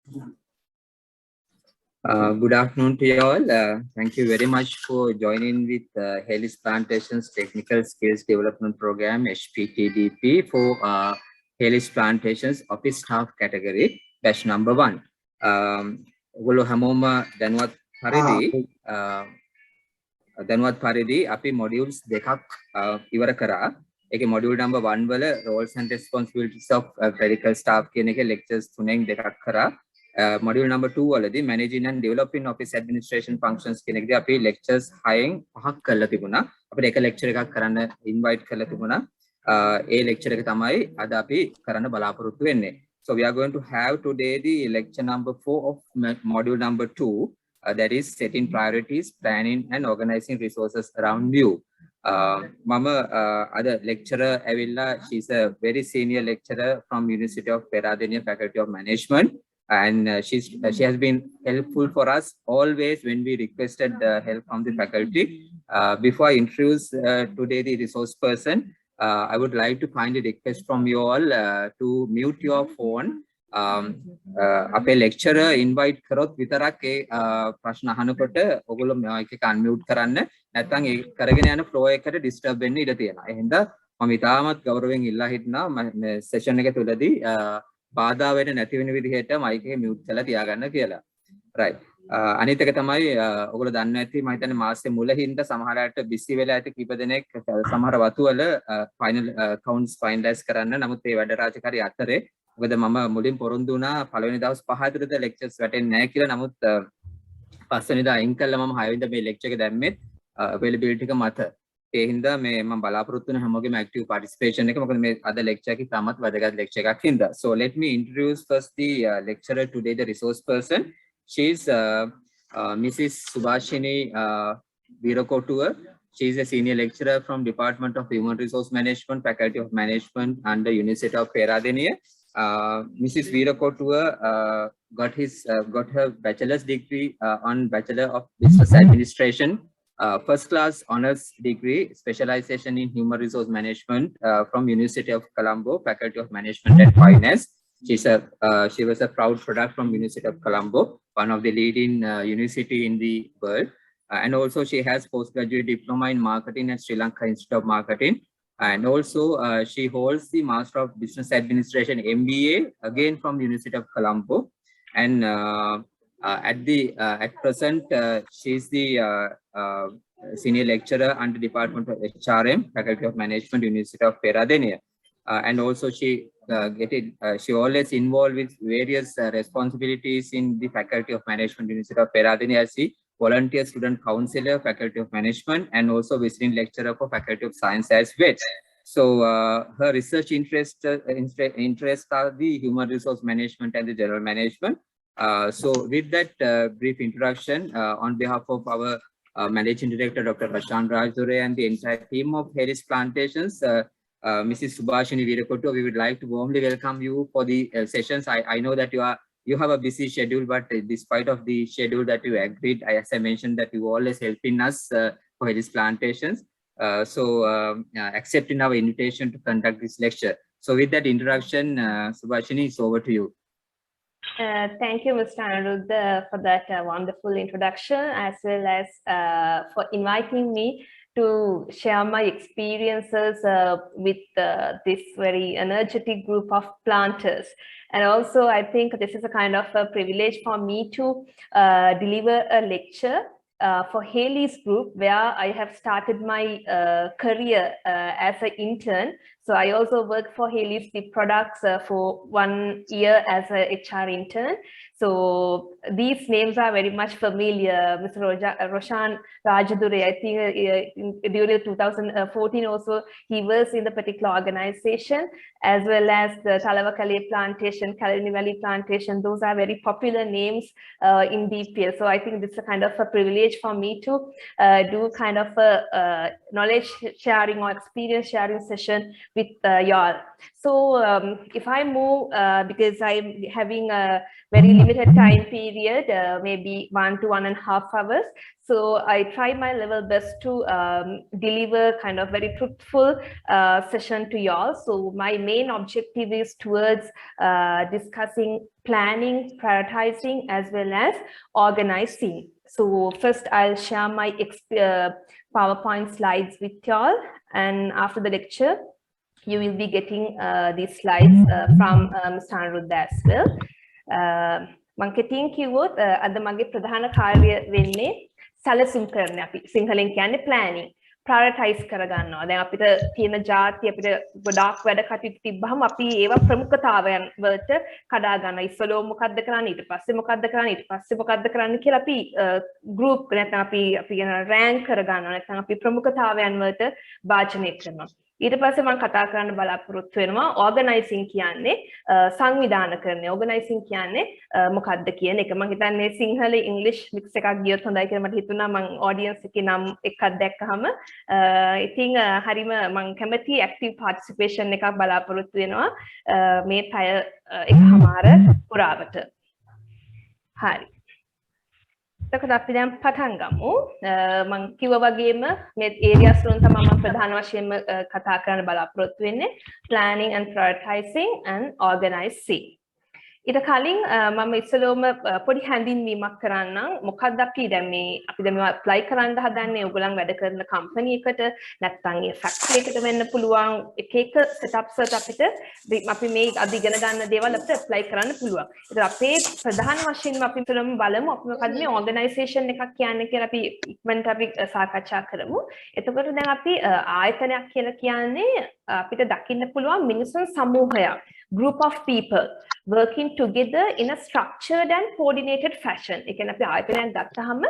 Good afternoon to you all. Thank you very much for joining with Haley's Plantations Technical Skills Development Program HPTDP for Haley's Plantations Office Staff Category batch number 1. ඔගොල්ලෝ හැමෝම දැනුවත් පරිදි අපි modules දෙකක් ඉවර කරා. ඒකේ module number 1 වල roles and responsibilities of clerical staff කියන එකේ lectures 3න් දෙකක් කරා. Module number 2 වලදී managing and developing office administration functions කියන එකදී අපි lectures 6න් 5ක් කරලා තිබුණා. අපිට එක lecture එකක් කරන්න invite කරලා තිබුණා. ඒ lecture එක තමයි අද අපි කරන්න බලාපොරොත්තු වෙන්නේ. So we are going to have today the lecture number 4 of module number 2, that is setting priorities, planning and organizing resources around you. Mama, other lecturer Avilla, she's a very senior lecturer from University of Peradeniya Faculty of Management, and she has been helpful for us always when we requested help from the faculty. Before I introduce today the resource person, I would like to kindly request from you all to mute your phone. අපේ lecturer invite කරොත් විතරක් ඒ ප්‍රශ්න අහනකොට ඔයගොල්ලෝ mic එක unmute කරන්න. නැත්නම් ඒ කරගෙන යන flow එකට disturb වෙන්න ඉඩ තියෙනවා. එහෙනම් මම ඉතාමත් ගෞරවයෙන් ඉල්ලා හිටනවා මේ session එක තුලදී බාධා වෙන්න නැති වෙන විදිහට mic එක mute කරලා තියාගන්න කියලා. right. අනිත් එක තමයි ඔයගොල්ලෝ දන්නවා ඇති මම හිතන්නේ මාසෙ මුලින්ද සමහරවිට busy වෙලා ඇති කීප දෙනෙක් සමහර වතු වල final accounts finalize කරන්න. නමුත් ඒ වැඩ රාජකාරී අතරේ මොකද මම මුලින් පොරොන්දු වුණා පළවෙනි දවස් 5 ඇතුළත lectures වැටෙන්නේ නැහැ කියලා. නමුත් පස්වෙනිදා අයින් කළා මම 6 වෙනිදා මේ lecture එක දැම්මෙත් availability එක මත. ඒ හින්දා මේ මම බලාපොරොත්තු වෙන හැමෝගෙම active participation එක. මොකද මේ අද lecture එකේ තාමත් වැදගත් lecture එකක් හින්දා. So let me introduce first the lecturer today, the resource person. She is Mrs. Subashini Weerakotuwa. She is a senior lecturer from Department of Human Resource Management, Faculty of Management under University of Peradeniya. Mrs. Weerakotuwa got her bachelor's degree on Bachelor of Business Administration, first class honors degree, specialization in Human Resource Management from University of Colombo, Faculty of Management and Finance. She was a proud product from University of Colombo, one of the leading university in the world. And also she has postgraduate diploma in marketing at Sri Lanka Institute of Marketing. And also she holds the Master of Business Administration MBA again from University of Colombo. And at present she is the senior lecturer under Department of HRM, Faculty of Management, University of Peradeniya. And also she always involved with various responsibilities in the Faculty of Management, University of Peradeniya as the volunteer student counselor, Faculty of Management, and also visiting lecturer for Faculty of Science as well. So her research interests are the human resource management and the general management. So with that brief introduction, on behalf of our Managing Director, Dr. Prashant Rajdure, and the entire team of Haley's Plantations, Mrs. Subashini Weerakotuwa, we would like to warmly welcome you for the sessions. I know that you have a busy schedule, but despite of the schedule that you agreed, as I mentioned, that you always helping us for Haley's Plantations. So accepting our invitation to conduct this lecture. So with that introduction, Subashini, it's over to you. Thank you, Mr. Anuruddha, for that wonderful introduction, as well as for inviting me to share my experiences with this very energetic group of planters. And also, I think this is a kind of a privilege for me to deliver a lecture for Haley's group, where I have started my career as an intern. So I also worked for Haley's products for 1 year as a HR intern. So these names are very much familiar. Mr. Roshan Rajadure, I think during 2014 also, he was in the particular organization, as well as the Talawakale plantation, Kalani Valley plantation. Those are very popular names in DPL. So I think this is a kind of a privilege for me to do kind of a knowledge sharing or experience sharing session with y'all. So if I move, because I'm having a very limited time period, maybe 1 to 1.5 hours, so I try my level best to deliver kind of very truthful session to y'all. So my main objective is towards discussing planning, prioritizing, as well as organizing. So first I'll share my PowerPoint slides with y'all, and after the lecture, you will be getting these slides from Mr. Anuruddha as well. මම කෙටියෙන් කිව්වොත් අද මගේ ප්‍රධාන කාර්යය වෙන්නේ සැලසුම් කරන්න. අපි සිංහලෙන් කියන්නේ planning. prioritize කරගන්නවා. දැන් අපිට තියෙන ಜಾති අපිට ගොඩාක් වැඩ කටයුතු තිබ්බහම අපි ඒවා ප්‍රමුඛතාවයන් වලට කඩා ගන්නවා. ඉස්සෙල්ලා මොකද්ද කරන්නේ, ඊට පස්සේ මොකද්ද කරන්නේ, ඊට පස්සේ මොකද්ද කරන්නේ කියලා අපි group නැත්නම් අපි කියන rank කරගන්නවා. නැත්නම් අපි ප්‍රමුඛතාවයන් වලට භාජනය කරනවා. ඊට පස්සේ මම කතා කරන්න බලාපොරොත්තු වෙනවා organizing කියන්නේ සංවිධාන කරන්නේ. organizing කියන්නේ මොකක්ද කියන එක. මම හිතන්නේ සිංහල ඉංග්‍රීසි මික්ස් එකක් ගියොත් හොඳයි කියලා මට හිතුණා. මම audience එකේ නම් එකක් දැක්කහම ඉතින් හරිම මම කැමති active participation එකක් බලාපොරොත්තු වෙනවා මේ පැය එකමාර පුරාවට. හරි. එතකොට අපි දැන් පටන් ගමු. මම කිව්වා වගේම මේ areas වලින් තමයි මම ප්‍රධාන වශයෙන්ම කතා කරන්න බලාපොරොත්තු වෙන්නේ planning and prioritizing and organizing. ඊට කලින් මම ඉස්සෙල්ලාම පොඩි හැඳින්වීමක් කරන්නම්. මොකක්ද අපි දැන් මේ apply කරන්න හදන්නේ? ඔයගොල්ලන් වැඩ කරන company එකට නැත්නම් ඒ factory එකට වෙන්න පුළුවන්. එක setups වලට අපි මේ අද ඉගෙන ගන්න දේවල් අපිට apply කරන්න පුළුවන්. ඒත් අපේ ප්‍රධාන වශයෙන්ම අපි ඉස්සෙල්ලාම බලමු අපි මොකද්ද මේ organisation එකක් කියන්නේ කියලා අපි ඉක්මනට අපි සාකච්ඡා කරමු. එතකොට දැන් අපි ආයතනයක් කියලා කියන්නේ අපිට දකින්න පුළුවන් මිනිසුන් සමූහයක්. Group of people working together in a structured and coordinated fashion. ඒ කියන්නේ අපි ආයතනයක් ගත්තාම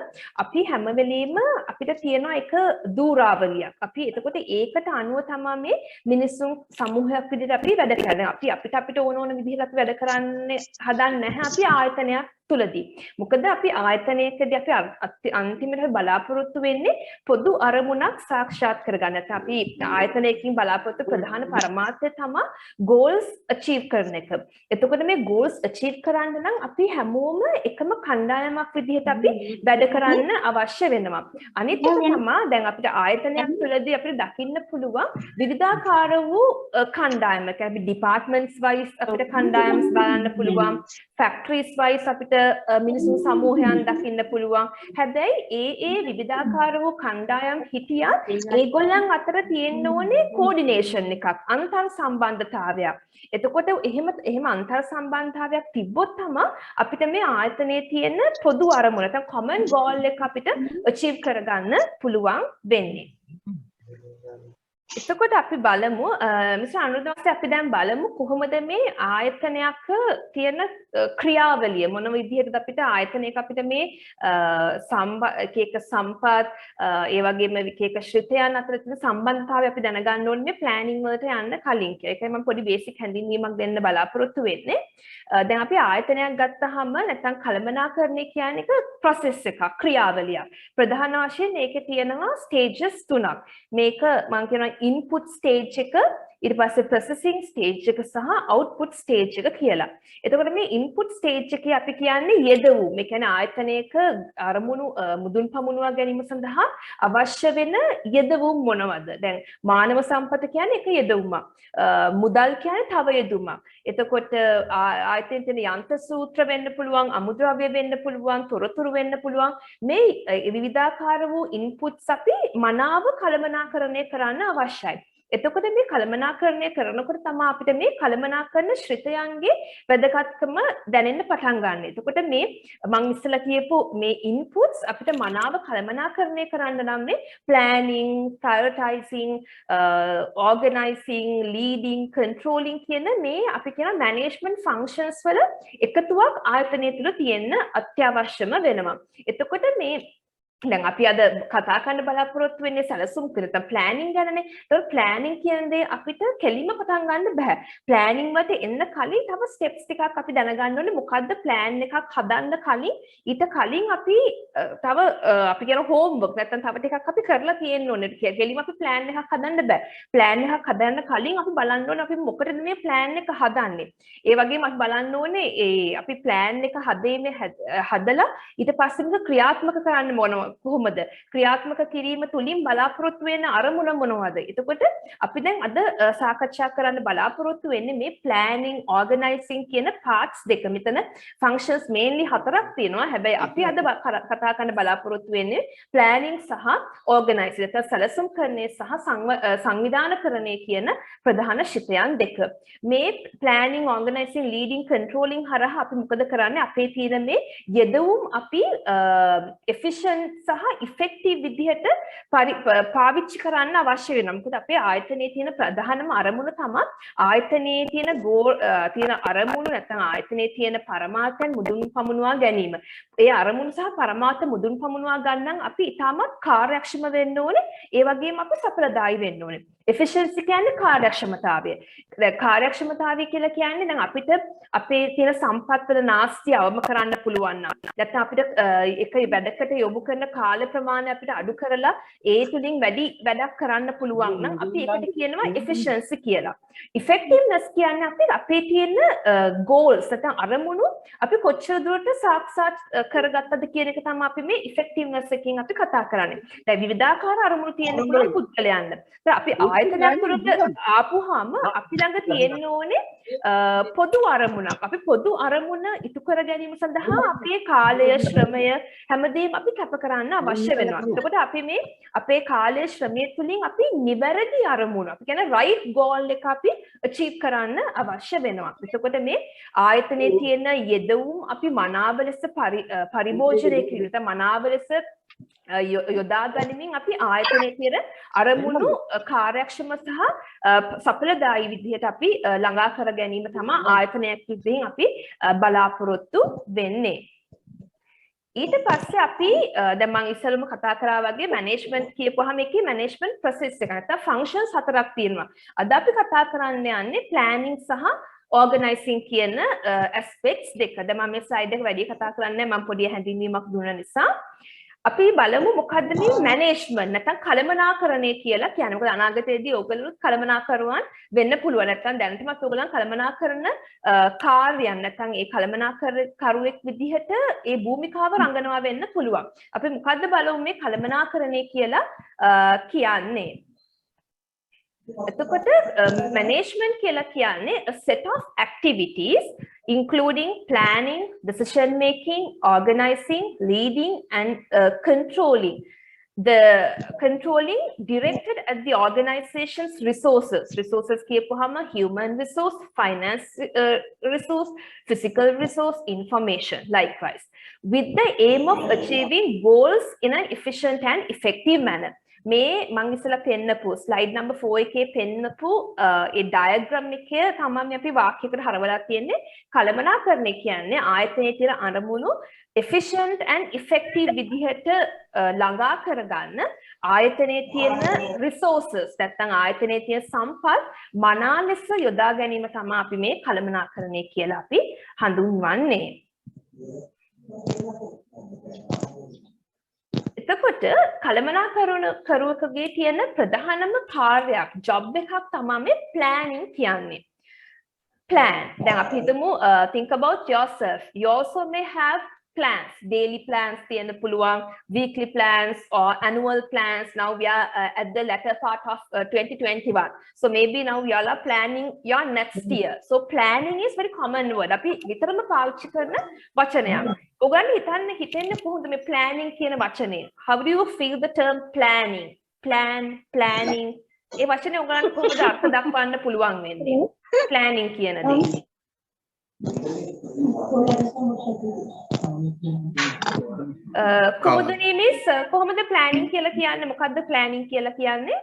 අපි හැම වෙලෙම අපිට තියෙන එක දූරාවලියක්. අපි එතකොට ඒකට අනුව තමයි මේ මිනිසුන් සමූහයක් විදිහට අපි වැඩ කරන්නේ. අපිට ඕන විදිහට අපි වැඩ කරන්නේ හදන්නේ නැහැ අපි ආයතනයක් තුලදී. මොකද අපි ආයතනයකදී අපි අන්තිමට බලාපොරොත්තු වෙන්නේ පොදු අරමුණක් සාක්ෂාත් කරගන්න. නැත්නම් අපි ආයතනයකින් බලාපොරොත්තු ප්‍රධාන පරමාර්ථය තමයි goals achieve කරන එක. එතකොට මේ goals achieve කරන්න නම් අපි හැමෝම එකම කණ්ඩායමක් විදිහට අපි වැඩ කරන්න අවශ්‍ය වෙනවා. අනිත් එක තමයි දැන් අපිට ආයතනයක් තුළදී අපිට දකින්න පුළුවන් විවිධාකාර වූ කණ්ඩායම්. ඒ කියන්නේ departments wise අපිට කණ්ඩායම්ස් බලන්න පුළුවන්. factories wise අපිට මිනිසුන් සමූහයන් දකින්න පුළුවන්. හැබැයි ඒ විවිධාකාර වූ කණ්ඩායම් හිටියත් ඒගොල්ලන් අතර තියෙන්න ඕනේ coordination එකක්, අන්තර් සම්බන්ධතාවයක්. එතකොට එහෙම අන්තර් සම්බන්ධතාවයක් තිබ්බොත් තමයි අපිට මේ ආයතනයේ තියෙන පොදු අරමුණ නැත්නම් common goal එක අපිට achieve කරගන්න පුළුවන් වෙන්නේ. එතකොට අපි බලමු මිස්ටර් අනුරුද්ධ අපි දැන් බලමු කොහොමද මේ ආයතනයක තියෙන ක්‍රියාවලිය මොන විදිහටද අපිට ආයතනයක අපිට මේ එක සම්පත් ඒ වගේම එක ශ්‍රිතයන් අතර තියෙන සම්බන්ධතාවය අපි දැනගන්න ඕනේ මේ ප්ලෑනින් වලට යන්න කලින් කියලා. ඒකයි මම පොඩි බේසික් හැඳින්වීමක් දෙන්න බලාපොරොත්තු වෙන්නේ. දැන් අපි ආයතනයක් ගත්තාම නැත්නම් කළමනාකරණය කියන්නේ එක process එකක්, ක්‍රියාවලියක්. ප්‍රධාන වශයෙන් මේකේ තියෙනවා stages 3ක්. මේක මම කියනවා input stage එක, ඊට පස්සේ processing stage එක සහ output stage එක කියලා. එතකොට මේ input stage එකේ අපි කියන්නේ යෙදවූ, මේ කියන්නේ ආයතනයක අරමුණු මුදුන් පමුණුවා ගැනීම සඳහා අවශ්‍ය වෙන යෙදවූ මොනවද? දැන් මානව සම්පත කියන්නේ එක යෙදවුමක්. මුදල් කියන්නේ තව යෙදවුමක්. එතකොට ආයතනයේ තියෙන යන්ත්‍ර සූත්‍ර වෙන්න පුළුවන්, අමුද්‍රව්‍ය වෙන්න පුළුවන්, තොරතුරු වෙන්න පුළුවන්. මේ විවිධාකාර වූ inputs අපි මනාව කළමනාකරණය කරන්න අවශ්‍යයි. එතකොට මේ කළමනාකරණය කරනකොට තමයි අපිට මේ කළමනාකරන ශ්‍රිතයන්ගේ වැදගත්කම දැනෙන්න පටන් ගන්න. එතකොට මේ මම ඉස්සෙල්ලා කියපු මේ inputs අපිට මනාව කළමනාකරණය කරන්න නම් මේ planning, prioritizing, organizing, leading, controlling කියන මේ අපි කියන management functions වල එකතුවක් ආයතනය තුළ තියෙන්න අත්‍යවශ්‍යම වෙනවා. එතකොට මේ දැන් අපි අද කතා කරන්න බලාපොරොත්තු වෙන්නේ සැලසුම් කරලා ප්ලෑනින් ගැනනේ. ඒතකොට ප්ලෑනින් කියන්නේ අපිට කෙලින්ම පටන් ගන්න බෑ. ප්ලෑනින් වලට එන්න කලින් තව ස්ටෙප්ස් ටිකක් අපි දැනගන්න ඕනේ. මොකද්ද ප්ලෑන් එකක් හදන්න කලින් ඊට කලින් අපි තව අපි කියන හෝම්වර්ක් නැත්නම් තව ටිකක් අපි කරලා තියෙන්න ඕනේ. කෙලින්ම අපි ප්ලෑන් එකක් හදන්න බෑ. ප්ලෑන් එකක් හදන්න කලින් අපි බලන්න ඕනේ අපි මොකටද මේ ප්ලෑන් එක හදන්නේ. ඒ වගේම අපි බලන්න ඕනේ අපි ප්ලෑන් එක හදලා ඊට පස්සේ මේක ක්‍රියාත්මක කරන්න මොනවද කොහොමද ක්‍රියාත්මක කිරීම තුලින් බලාපොරොත්තු වෙන අරමුණ මොනවද? එතකොට අපි දැන් අද සාකච්ඡා කරන්න බලාපොරොත්තු වෙන්නේ මේ planning organizing කියන parts දෙක. මෙතන functions mainly 4ක් තියෙනවා. හැබැයි අපි අද කතා කරන්න බලාපොරොත්තු වෙන්නේ planning සහ organizing. නැත්නම් සැලසුම් කරන්නේ සහ සංවිධානකරණය කියන ප්‍රධාන ශිතයන් දෙක. මේ planning organizing leading controlling හරහා අපි මොකද කරන්නේ? අපේ තියෙන මේ යෙදවුම් අපි efficient සහ effective විදිහට පාවිච්චි කරන්න අවශ්‍ය වෙනවා. මොකද අපේ ආයතනයේ තියෙන ප්‍රධානම අරමුණ තමයි ආයතනයේ තියෙන අරමුණු නැත්නම් ආයතනයේ තියෙන පරමාර්ථයන් මුදුන් පමුණුවා ගැනීම. ඒ අරමුණු සහ පරමාර්ථ මුදුන් පමුණුවා ගන්න අපි ඉතාමත් කාර්යක්ෂම වෙන්න ඕනේ. ඒ වගේම අපි සඵලදායී වෙන්න ඕනේ. efficiency කියන්නේ කාර්යක්ෂමතාවය. කාර්යක්ෂමතාවය කියලා කියන්නේ දැන් අපිට අපේ තියෙන සම්පත් වල නාස්තිය අවම කරන්න පුළුවන් නම් නැත්නම් අපිට එක වැඩකට යොමු කරන කාල ප්‍රමාණය අපිට අඩු කරලා ඒ තුලින් වැඩි වැඩක් කරන්න පුළුවන් නම් අපි ඒකට කියනවා efficiency කියලා. effectiveness කියන්නේ අපි අපේ තියෙන goals නැත්නම් අරමුණු අපි කොච්චර දුරට සාක්ෂාත් කරගත්තද කියන එක තමයි අපි මේ effectiveness එකකින් අපි කතා කරන්නේ. දැන් විවිධාකාර අරමුණු තියෙන පුළුවන් පුද්ගලයන්ට. අපි ආයතනයක් තුළට ආපුවාම අපි ළඟ තියෙන්න ඕනේ පොදු අරමුණක්. අපි පොදු අරමුණ ඉටු කර ගැනීම සඳහා අපේ කාලය, ශ්‍රමය හැමදේම අපි කැප කරන්න අවශ්‍ය වෙනවා. එතකොට අපි මේ අපේ කාලය, ශ්‍රමය තුලින් අපි නිවැරදි අරමුණ, අපි කියන right goal එක අපි achieve කරන්න අවශ්‍ය වෙනවා. එතකොට මේ ආයතනයේ තියෙන යෙදවුම් අපි මනාව ලෙස පරිභෝජනය කිරීමට මනාව ලෙස යොදා ගනිමින් අපි ආයතනයේ තියෙන අරමුණු කාර්යක්ෂම සහ සඵලදායී විදිහට අපි ළඟා කර ගැනීම තමයි ආයතනයක් විදිහින් අපි බලාපොරොත්තු වෙන්නේ. ඊට පස්සේ අපි දැන් මම ඉස්සෙල්ලම කතා කරා වගේ මැනේජ්මන්ට් කියපුවාම ඒකේ මැනේජ්මන්ට් ප්‍රොසෙස් එක නැත්නම් ෆන්ක්ෂන්ස් 4ක් තියෙනවා. අද අපි කතා කරන්න යන්නේ ප්ලෑනින් සහ organizing කියන aspects දෙක. දැන් මම මේ ස්ලයිඩ් එක වැඩි කතා කරන්නේ මම පොඩි හැඳින්වීමක් දුන්න නිසා. අපි බලමු මොකද්ද මේ මැනේජ්මන්ට් නැත්නම් කළමනාකරණය කියලා කියන්නේ. මොකද අනාගතයේදී ඕගොල්ලොත් කළමනාකරුවන් වෙන්න පුළුවන්. නැත්නම් දැනටමත් ඕගොල්ලන් කළමනාකරන කාර්යයන් නැත්නම් ඒ කළමනාකරුවෙක් විදිහට ඒ භූමිකාව රංගනවා වෙන්න පුළුවන්. අපි මොකද්ද බලමු මේ කළමනාකරණය කියලා කියන්නේ. එතකොට management කියලා කියන්නේ a set of activities including planning, decision making, organizing, leading and controlling. The controlling directed at the organization's resources කියපුවාම human resource, finance resource, physical resource, information likewise with the aim of achieving goals in an efficient and effective manner. මේ මම ඉස්සලා පෙන්නපු slide number 4 එකේ පෙන්නපු ඒ diagram එකේ තමයි අපි වාක්‍යයකට හරවලා තියෙන්නේ. කළමනාකරණය කියන්නේ ආයතනයේ තියෙන අරමුණු efficient and effective විදිහට ළඟා කරගන්න ආයතනයේ තියෙන resources නැත්නම් ආයතනයේ තියෙන සම්පත් මනා ලෙස යොදා ගැනීම තමයි අපි මේ කළමනාකරණය කියලා අපි හඳුන්වන්නේ. එතකොට කළමනාකරුවෙකුගේ තියෙන ප්‍රධානම කාර්යයක් ජොබ් එකක් තමයි මේ ප්ලෑනින් කියන්නේ. plan. දැන් අපි හිතමු think about yourself. You also may have plans, daily plans තියෙන්න පුළුවන්, weekly plans or annual plans. Now we are at the latter part of 2021. So maybe now you all are planning your next year. So planning is very common word. අපි විතරම පාවිච්චි කරන වචනයක්. ඔයගොල්ලෝ හිතන්නේ කොහොමද මේ planning කියන වචනේ? How do you feel the term planning? Planning. ඒ වචනේ ඔයගොල්ලන්ට කොහොමද අර්ථ දක්වන්න පුළුවන් වෙන්නේ? Planning කියන දේ. කොහොමද මිස් කොහොමද ප්ලෑනින් කියලා කියන්නේ? මොකද්ද ප්ලෑනින් කියලා කියන්නේ?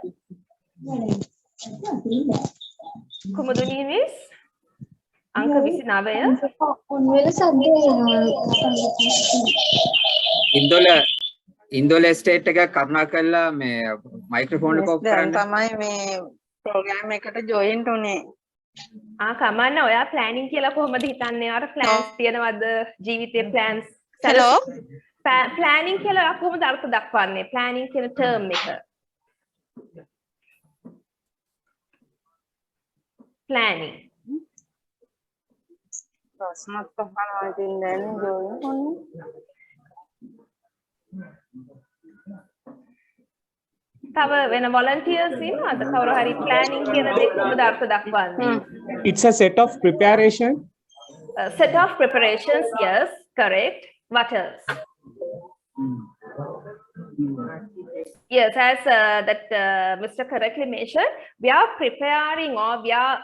කොහොමද මිස් අංක 29 ඉන්දොල ඉන්දෝල ස්ටේට් එක කරුණා කරලා මේ මයික්‍රොෆෝන් එක ඔෆ් දැන් කරන්න. තමයි මේ ප්‍රෝග්‍රෑම් එකට ජොයින්ට් උනේ. කමන්න ඔයා ප්ලෑනින් කියලා කොහොමද හිතන්නේ? අර ප්ලෑන්ස් තියනවද? ජීවිතේ ප්ලෑන්ස්. හෙලෝ. ප්ලෑනින් කියලා ඔයා කොහොමද අර්ථ දක්වන්නේ? ප්ලෑනින් කියන ටර්ම් එක. ප්ලෑනින්. ප්‍රශ්නත් අහනවා ඉතින් දැන් ජොයින් උනේ. තව වෙන volunteers ඉන්නවද? කවුරු හරි planning කියන දේ කොහොමද අර්ථ දක්වන්නේ? It's a set of preparation. Set of preparations, yes, correct. What else? Yes, as Mr. correctly mentioned, we are preparing or we are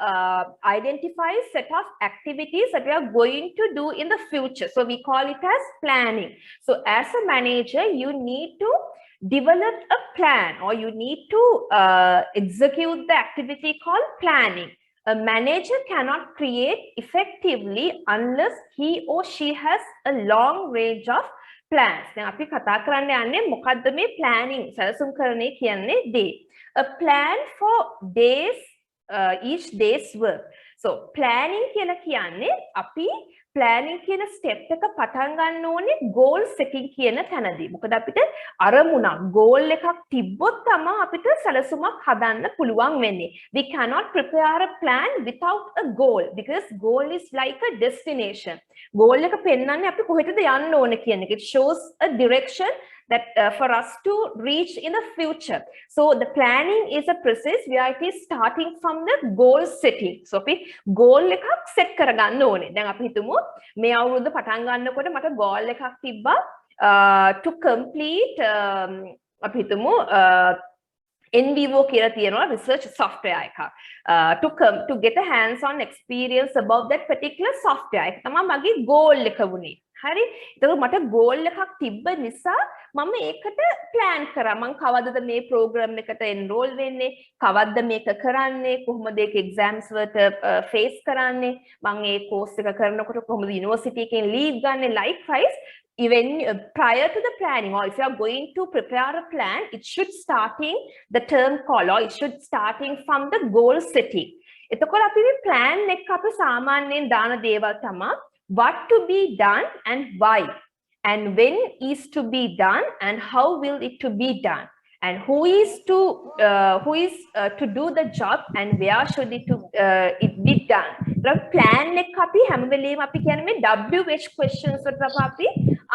identifying set of activities that we are going to do in the future. So we call it as planning. So as a manager, you need to develop a plan or you need to execute the activity called planning. A manager cannot create effectively unless he or she has a long range of plans. දැන් අපි කතා කරන්න යන්නේ මොකද්ද මේ planning සැලසුම් කරන්නේ කියන්නේ දේ. A plan for days, each day's work. So planning කියලා කියන්නේ අපි planning කියන step එක පටන් ගන්න ඕනේ goal setting කියන තැනදී. මොකද අපිට අරමුණක් goal එකක් තිබ්බොත් තමයි අපිට සැලසුමක් හදන්න පුළුවන් වෙන්නේ. We cannot prepare a plan without a goal because goal is like a destination. Goal එක පෙන්වන්නේ අපි කොහෙටද යන්න ඕනේ කියන එක. It shows a direction that for us to reach in the future. So the planning is a process where it is starting from the goal setting. So අපි goal එකක් set කරගන්න ඕනේ. දැන් අපි හිතමු මේ අවුරුද්ද පටන් ගන්නකොට මට goal එකක් තිබ්බා to complete අපි හිතමු NBO කියලා තියෙනවා research software එකක්. To get a hands-on experience about that particular software එක තමයි මගේ goal එක වුණේ. හරි. එතකොට මට goal එකක් තිබ්බ නිසා මම ඒකට plan කරා. මම කවදද මේ program එකට enroll වෙන්නේ? කවද්ද මේක කරන්නේ? කොහොමද ඒක exams වලට face කරන්නේ? මම ඒ course එක කරනකොට කොහොමද university එකෙන් leave ගන්නෙ? Likewise, even prior to the planning, or if you are going to prepare a plan, it should starting the term call or it should starting from the goal setting. එතකොට අපි මේ plan එක අපි සාමාන්‍යයෙන් දාන දේවල් තමයි what to be done and why, and when is to be done and how will it to be done, and who is to do the job and where should it be done. Plan එක අපි හැම වෙලේම අපි කියන්නේ මේ WH questions වලට අපි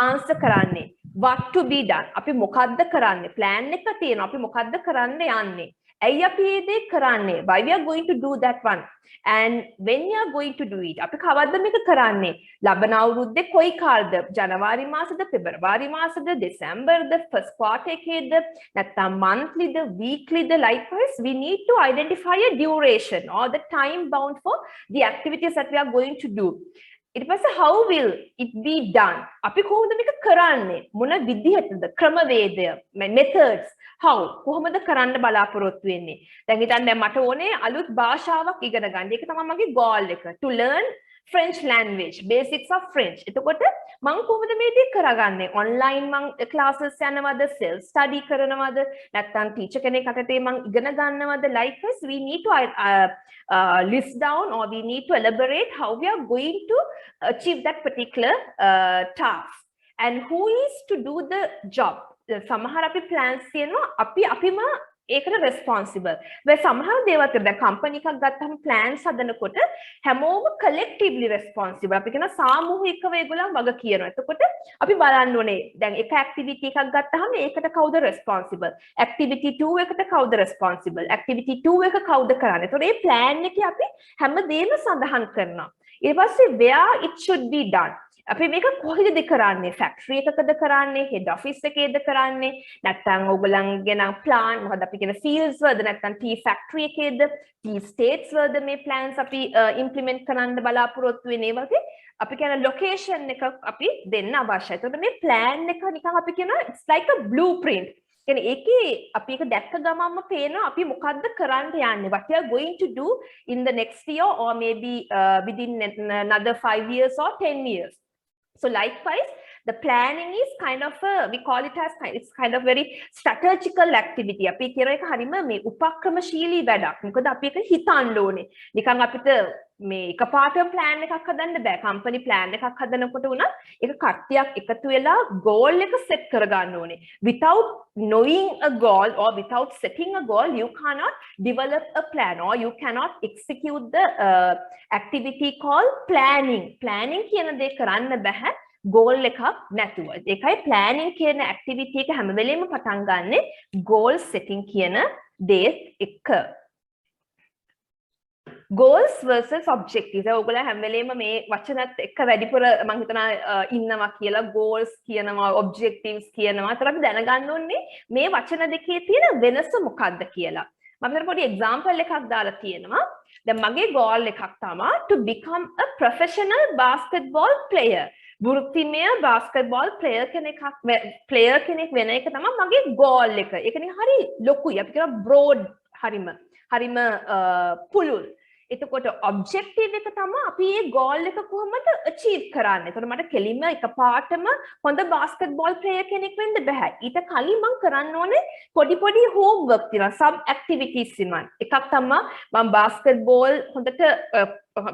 answer කරන්නේ. What to be done. අපි මොකද්ද කරන්නේ? plan එක තියෙනවා. අපි මොකද්ද කරන්න යන්නේ? ඇයි අපි මේ දේ කරන්නේ? Why we are going to do that one? And when we are going to do it? අපි කවද්ද මේක කරන්නේ? ලබන අවුරුද්දේ කොයි කාලද? ජනවාරි මාසෙද, පෙබරවාරි මාසෙද, දෙසැම්බර්ද, first quarter එකේද, නැත්නම් monthlyද, weeklyද? Likewise, we need to identify a duration or the time bound for the activities that we are going to do. ඊට පස්සේ how will it be done? අපි කොහොමද මේක කරන්නේ? මොන විදිහටද? ක්‍රමවේදය, methods, how කොහොමද කරන්න බලාපොරොත්තු වෙන්නේ? දැන් හිතන්න මට ඕනේ අලුත් භාෂාවක් ඉගෙන ගන්න. ඒක තමයි මගේ goal එක. To learn French language, basics of French. එතකොට මම කොහොමද මේ දේ කරගන්නේ? online මම classes යනවද? self study කරනවද? නැත්නම් teacher කෙනෙක් අතේ මම ඉගෙන ගන්නවද? Likewise, we need to list down or we need to elaborate how we are going to achieve that particular task. And who is to do the job? සමහර අපි plans තියෙනවා අපිම ඒකට responsible. මේ සමහර දේවල් තියෙනවා. දැන් company එකක් ගත්තාම plans හදනකොට හැමෝම collectively responsible. අපි කියන සාමූහිකව ඒගොල්ලන් වග කියනවා. එතකොට අපි බලන්න ඕනේ දැන් එක activity එකක් ගත්තාම ඒකට කවුද responsible? activity 2 එකට කවුද responsible? activity 2 එක කවුද කරන්නේ? එතකොට මේ plan එකේ අපි හැමදේම සඳහන් කරනවා. ඊට පස්සේ where it should be done. අපි මේක කොහෙද කරන්නේ? ෆැක්ටරි එකකද කරන්නේ? හෙඩ් ඔෆිස් එකේද කරන්නේ? නැත්නම් ඕගොල්ලන්ගේ නම් ප්ලාන් මොකද අපි කියන ෆීල්ඩ්ස් වලද නැත්නම් ටී ෆැක්ටරි එකේද? ටී ස්ටේට්ස් වලද මේ ප්ලෑන්ස් අපි ඉම්ප්ලිමන්ට් කරන්න බලාපොරොත්තු වෙන්නේ? ඒ වගේ අපි කියන ලොකේෂන් එක අපි දෙන්න අවශ්‍යයි. ඒතකොට මේ ප්ලෑන් එක නිකන් අපි කියන it's like a blueprint. කියන්නේ ඒකේ අපි ඒක දැක්ක ගමන්ම පේනවා අපි මොකද්ද කරන්න යන්නේ? What we are going to do in the next year or maybe within another 5 years or 10 years. So likewise, The planning is kind of we call it as it's kind of very strategical activity. අපි කියන එක හරිම මේ උපක්‍රමශීලී වැඩක්. මොකද අපි ඒක හිතන්න ඕනේ. නිකන් අපිට මේ එකපාරටම plan එකක් හදන්න බෑ. company plan එකක් හදනකොට උනත් ඒක කට්ටියක් එකතු වෙලා goal එක set කරගන්න ඕනේ. Without knowing a goal or without setting a goal, you cannot develop a plan or you cannot execute the activity called planning. Planning කියන දේ කරන්න බෑ goal එකක් නැතුව. ඒකයි planning කියන activity එක හැම වෙලෙම පටන් ගන්නෙ goal setting කියන දේත් එක්ක. Goals versus objectives. ඔයගොල්ලෝ හැම වෙලෙම මේ වචනත් එක්ක වැඩිපුර මම හිතනවා ඉන්නවා කියලා goals කියනවා objectives කියනවා. ඒතර අපි දැනගන්න ඕනේ මේ වචන දෙකේ තියෙන වෙනස මොකක්ද කියලා. මම මෙතන පොඩි example එකක් දාලා තියෙනවා. දැන් මගේ goal එකක් තමයි to become a professional basketball player. වෘත්තිමය basketball player කෙනෙක් වෙන එක තමයි මගේ goal එක. ඒක නේ හරි ලොකුයි. අපි කියනවා broad හරිම පුළුල්. එතකොට objective එක තමයි අපි මේ goal එක කොහොමද achieve කරන්නේ. එතකොට මට කෙලින්ම එකපාරටම හොඳ basketball player කෙනෙක් වෙන්න බෑ. ඊට කලින් මම කරන්න ඕනේ පොඩි homework තියෙනවා, sub activities තියෙනවා. එකක් තමයි මම basketball හොඳට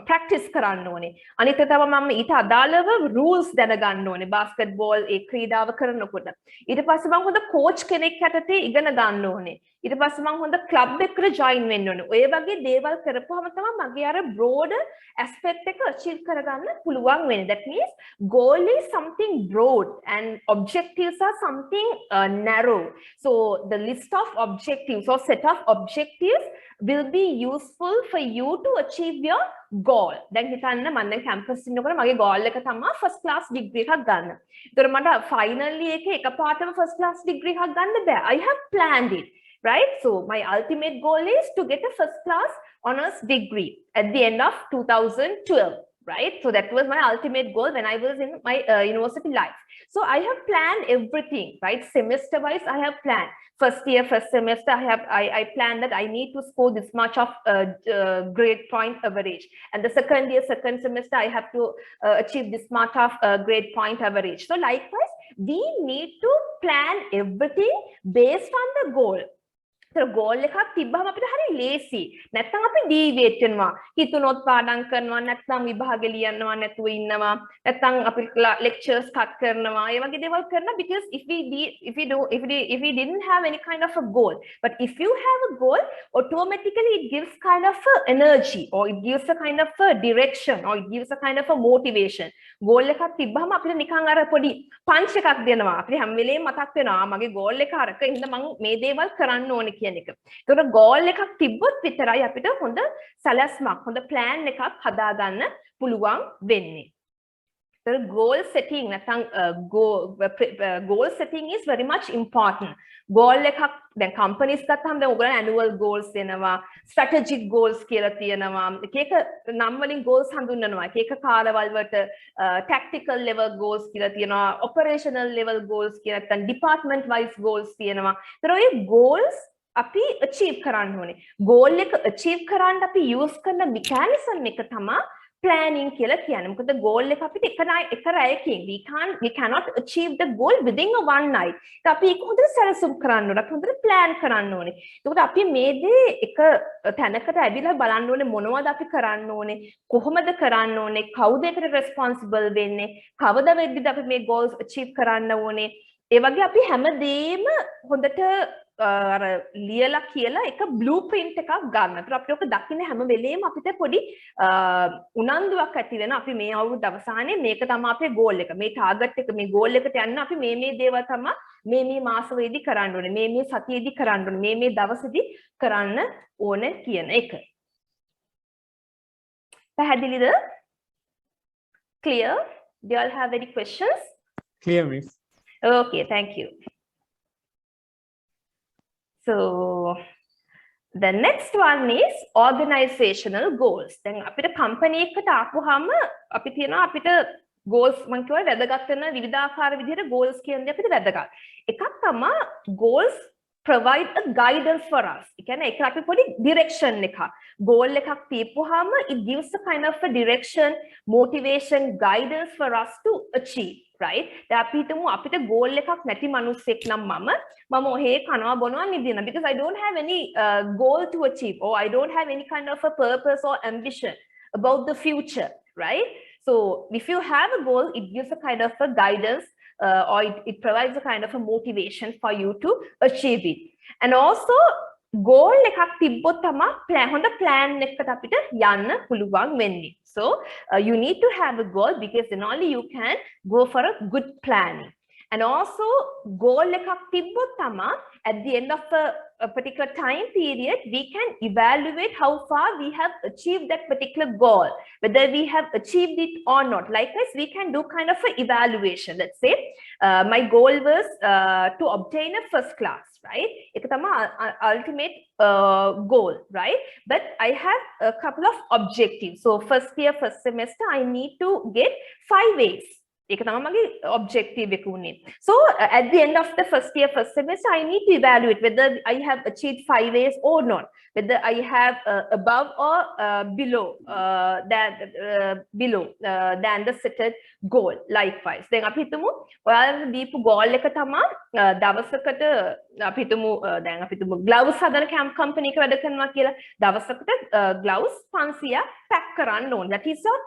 practice කරන්න ඕනේ. අනිත් එක තමයි මම ඊට අදාළව rules දැනගන්න ඕනේ basketball ඒ ක්‍රීඩාව කරනකොට. ඊට පස්සේ මම හොඳ coach කෙනෙක් යටතේ ඉගෙන ගන්න ඕනේ. ඊට පස්සේ මම හොඳ club එකකට join වෙන්න ඕනේ. ඔය වගේ දේවල් කරපුවාම තමයි මගේ අර broad aspect එක achieve කරගන්න පුළුවන් වෙන්නේ. That means goal is something broad and objectives are something narrow. So the list of objectives or set of objectives will be useful for you to achieve your goal. දැන් හිතන්න මම දැන් campus ඉන්නකොට මගේ goal එක තමයි first class degree එකක් ගන්න. ඒතර මට finally එකේ එකපාරටම first class degree එකක් ගන්න බෑ. I have planned it, right? So my ultimate goal is to get a first class honors degree at the end of 2012, right? So that was my ultimate goal when I was in my university life. So I have planned everything, right? Semester wise I have planned. First year, first semester, I planned that I need to score this much of grade point average. And the second year, second semester, I have to achieve this much of grade point average. So likewise, we need to plan everything based on the goal. So goal එකක් තිබ්බම අපිට හරි ලේසි. නැත්නම් අපි deviate වෙනවා. හිතුනොත් පාඩම් කරනවා, නැත්නම් විභාගෙ ලියනවා නැතුව ඉන්නවා. නැත්නම් අපි lectures cut කරනවා. ඒ වගේ දේවල් කරනවා because if we didn't have any kind of a goal. But if you have a goal, automatically it gives kind of a energy or it gives a kind of a direction or it gives a kind of a motivation. Goal එකක් තිබ්බම අපිට නිකන් අර පොඩි punch එකක් දෙනවා. අපිට හැම වෙලේම මතක් වෙනවා මගේ goal එක අරක. එහෙනම් මම මේ දේවල් කරන්න ඕනේ කියන එක. ඒකට goal එකක් තිබ්බොත් විතරයි අපිට හොඳ සැලැස්මක් හොඳ plan එකක් හදාගන්න පුළුවන් වෙන්නේ. So goal setting නැත්නම් goal setting is very much important. Goal එකක් දැන් companies ගත්තාම දැන් ඔයගොල්ලෝ annual goals දෙනවා, strategic goals කියලා තියෙනවා. එක නම් වලින් goals හඳුන්වනවා. එක කාලවල වලට tactical level goals කියලා තියෙනවා, operational level goals කියලා නැත්නම් department wise goals තියෙනවා. ඒතර ඔය goals අපි achieve කරන්න ඕනේ. goal එක achieve කරන්න අපි use කරන mechanism එක තමයි planning කියලා කියන්නේ. මොකද goal එක අපිට එක රැයකින් we cannot achieve the goal within a one night. ඒක අපි ඒක හොඳට සැලසුම් කරන්න ඕනේ. අපි හොඳට plan කරන්න ඕනේ. ඒකට අපි මේ දේ එක තැනකට ඇවිල්ලා බලන්න ඕනේ මොනවද අපි කරන්න ඕනේ, කොහොමද කරන්න ඕනේ, කවුද ඒකට responsible වෙන්නේ, කවදා වෙද්දිද අපි මේ goals achieve කරන්න ඕනේ. ඒ වගේ අපි හැමදේම හොඳට අර ලියලා කියලා එක බ්ලූප්‍රින්ට් එකක් ගන්න. ඒතර අපිට ඔක දකින්න හැම වෙලේම අපිට පොඩි උනන්දුවක් ඇති වෙන අපි මේ අවුරුද්ද අවසානයේ මේක තමයි අපේ goal එක. මේ target එක මේ goal එකට යන්න අපි මේ දේවල් තමයි මේ මාසෙදී කරන්න ඕනේ. මේ සතියේදී කරන්න ඕනේ. මේ දවසේදී කරන්න ඕනේ කියන එක. පැහැදිලිද? Clear? Do you all have any questions? Clear, miss. Okay, thank you. So the next one is organizational goals. Then අපිට company එකකට ආපුවාම අපි තියනවා අපිට goals මම කියවා වැදගත් වෙන විවිධාකාර විදිහට goals කියන්නේ අපිට වැදගත්. එකක් තමයි goals provide a guidance for us. ඒ කියන්නේ ඒක අපි පොඩි direction එකක්. goal එකක් තියපුවාම it gives a kind of a direction, motivation, guidance for us to achieve. right? දැන් අපි හිතමු අපිට goal එකක් නැති මිනිස්සෙක් නම් මම ඔහේ කනවා බොනවා නිදිනවා because I don't have any goal to achieve or I don't have any kind of a purpose or ambition about the future, right? So if you have a goal, it gives a kind of a guidance or it provides a kind of a motivation for you to achieve it. And also goal එකක් තිබ්බොත් තමයි හොඳ plan එකකට අපිට යන්න පුළුවන් වෙන්නේ. So you need to have a goal because then only you can go for a good planning. And also goal එකක් තිබ්බොත් තමයි at the end of a particular time period we can evaluate how far we have achieved that particular goal, whether we have achieved it or not. Likewise, we can do kind of an evaluation. Let's say my goal was to obtain a first class, right? It's my ultimate goal, right? But I have a couple of objectives. So first year, first semester, I need to get 5 A's. ඒක තමයි මගේ objective එක උනේ. So at the end of the first year, first semester, I need to evaluate whether I have achieved 5 A's or not, whether I have above or below than the set goal. Likewise, then අපි හිතමු ඔයාලා දීපු goal එක තමයි දවසකට අපි හිතමු දැන් අපි හිතමු gloves හදන company එක වැඩ කරනවා කියලා දවසකට gloves 500ක් pack කරන්න ඕන. That is your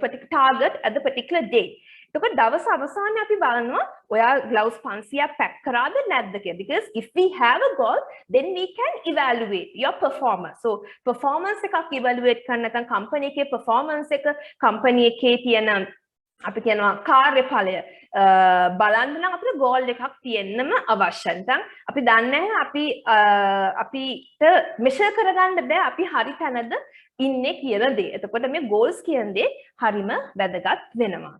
particular target at the particular day. එතකොට දවස් අවසානයේ අපි බලනවා ඔයා gloves 500ක් pack කරාද නැද්ද කියලා. Because if we have a goal, then we can evaluate your performance. So performance එකක් evaluate කරන්න නැත්නම් company එකේ performance එක, company එකේ තියෙන අපි කියනවා කාර්යඵලය බලන්න නම් අපිට goal එකක් තියෙන්නම අවශ්‍යයි. නැත්නම් අපි දන්නේ නැහැ අපිට measure කරගන්න බෑ අපි හරි තැනද ඉන්නේ කියන දේ. එතකොට මේ goals කියන දේ හරිම වැදගත් වෙනවා.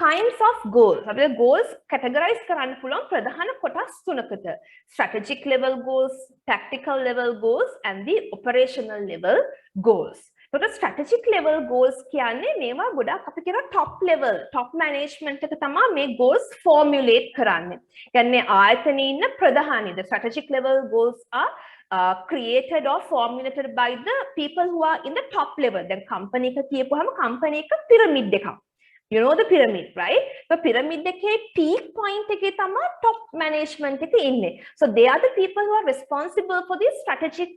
Kinds of goals. අපිට goals categorize කරන්න පුළුවන් ප්‍රධාන කොටස් තුනකට. Strategic level goals, tactical level goals and the operational level goals. So strategic level goals කියන්නේ මේවා ගොඩක් අපි කියන top level, top management එක තමයි මේ goals formulate කරන්නේ. කියන්නේ ආයතනයේ ඉන්න ප්‍රධානී. The strategic level goals are created or formulated by the people who are in the top level. Then company එක කියපුවාම company එක pyramid එකක්. You know the pyramid, right? So pyramid එකේ peak point එකේ තමයි top management එක ඉන්නේ. So they are the people who are responsible for these strategic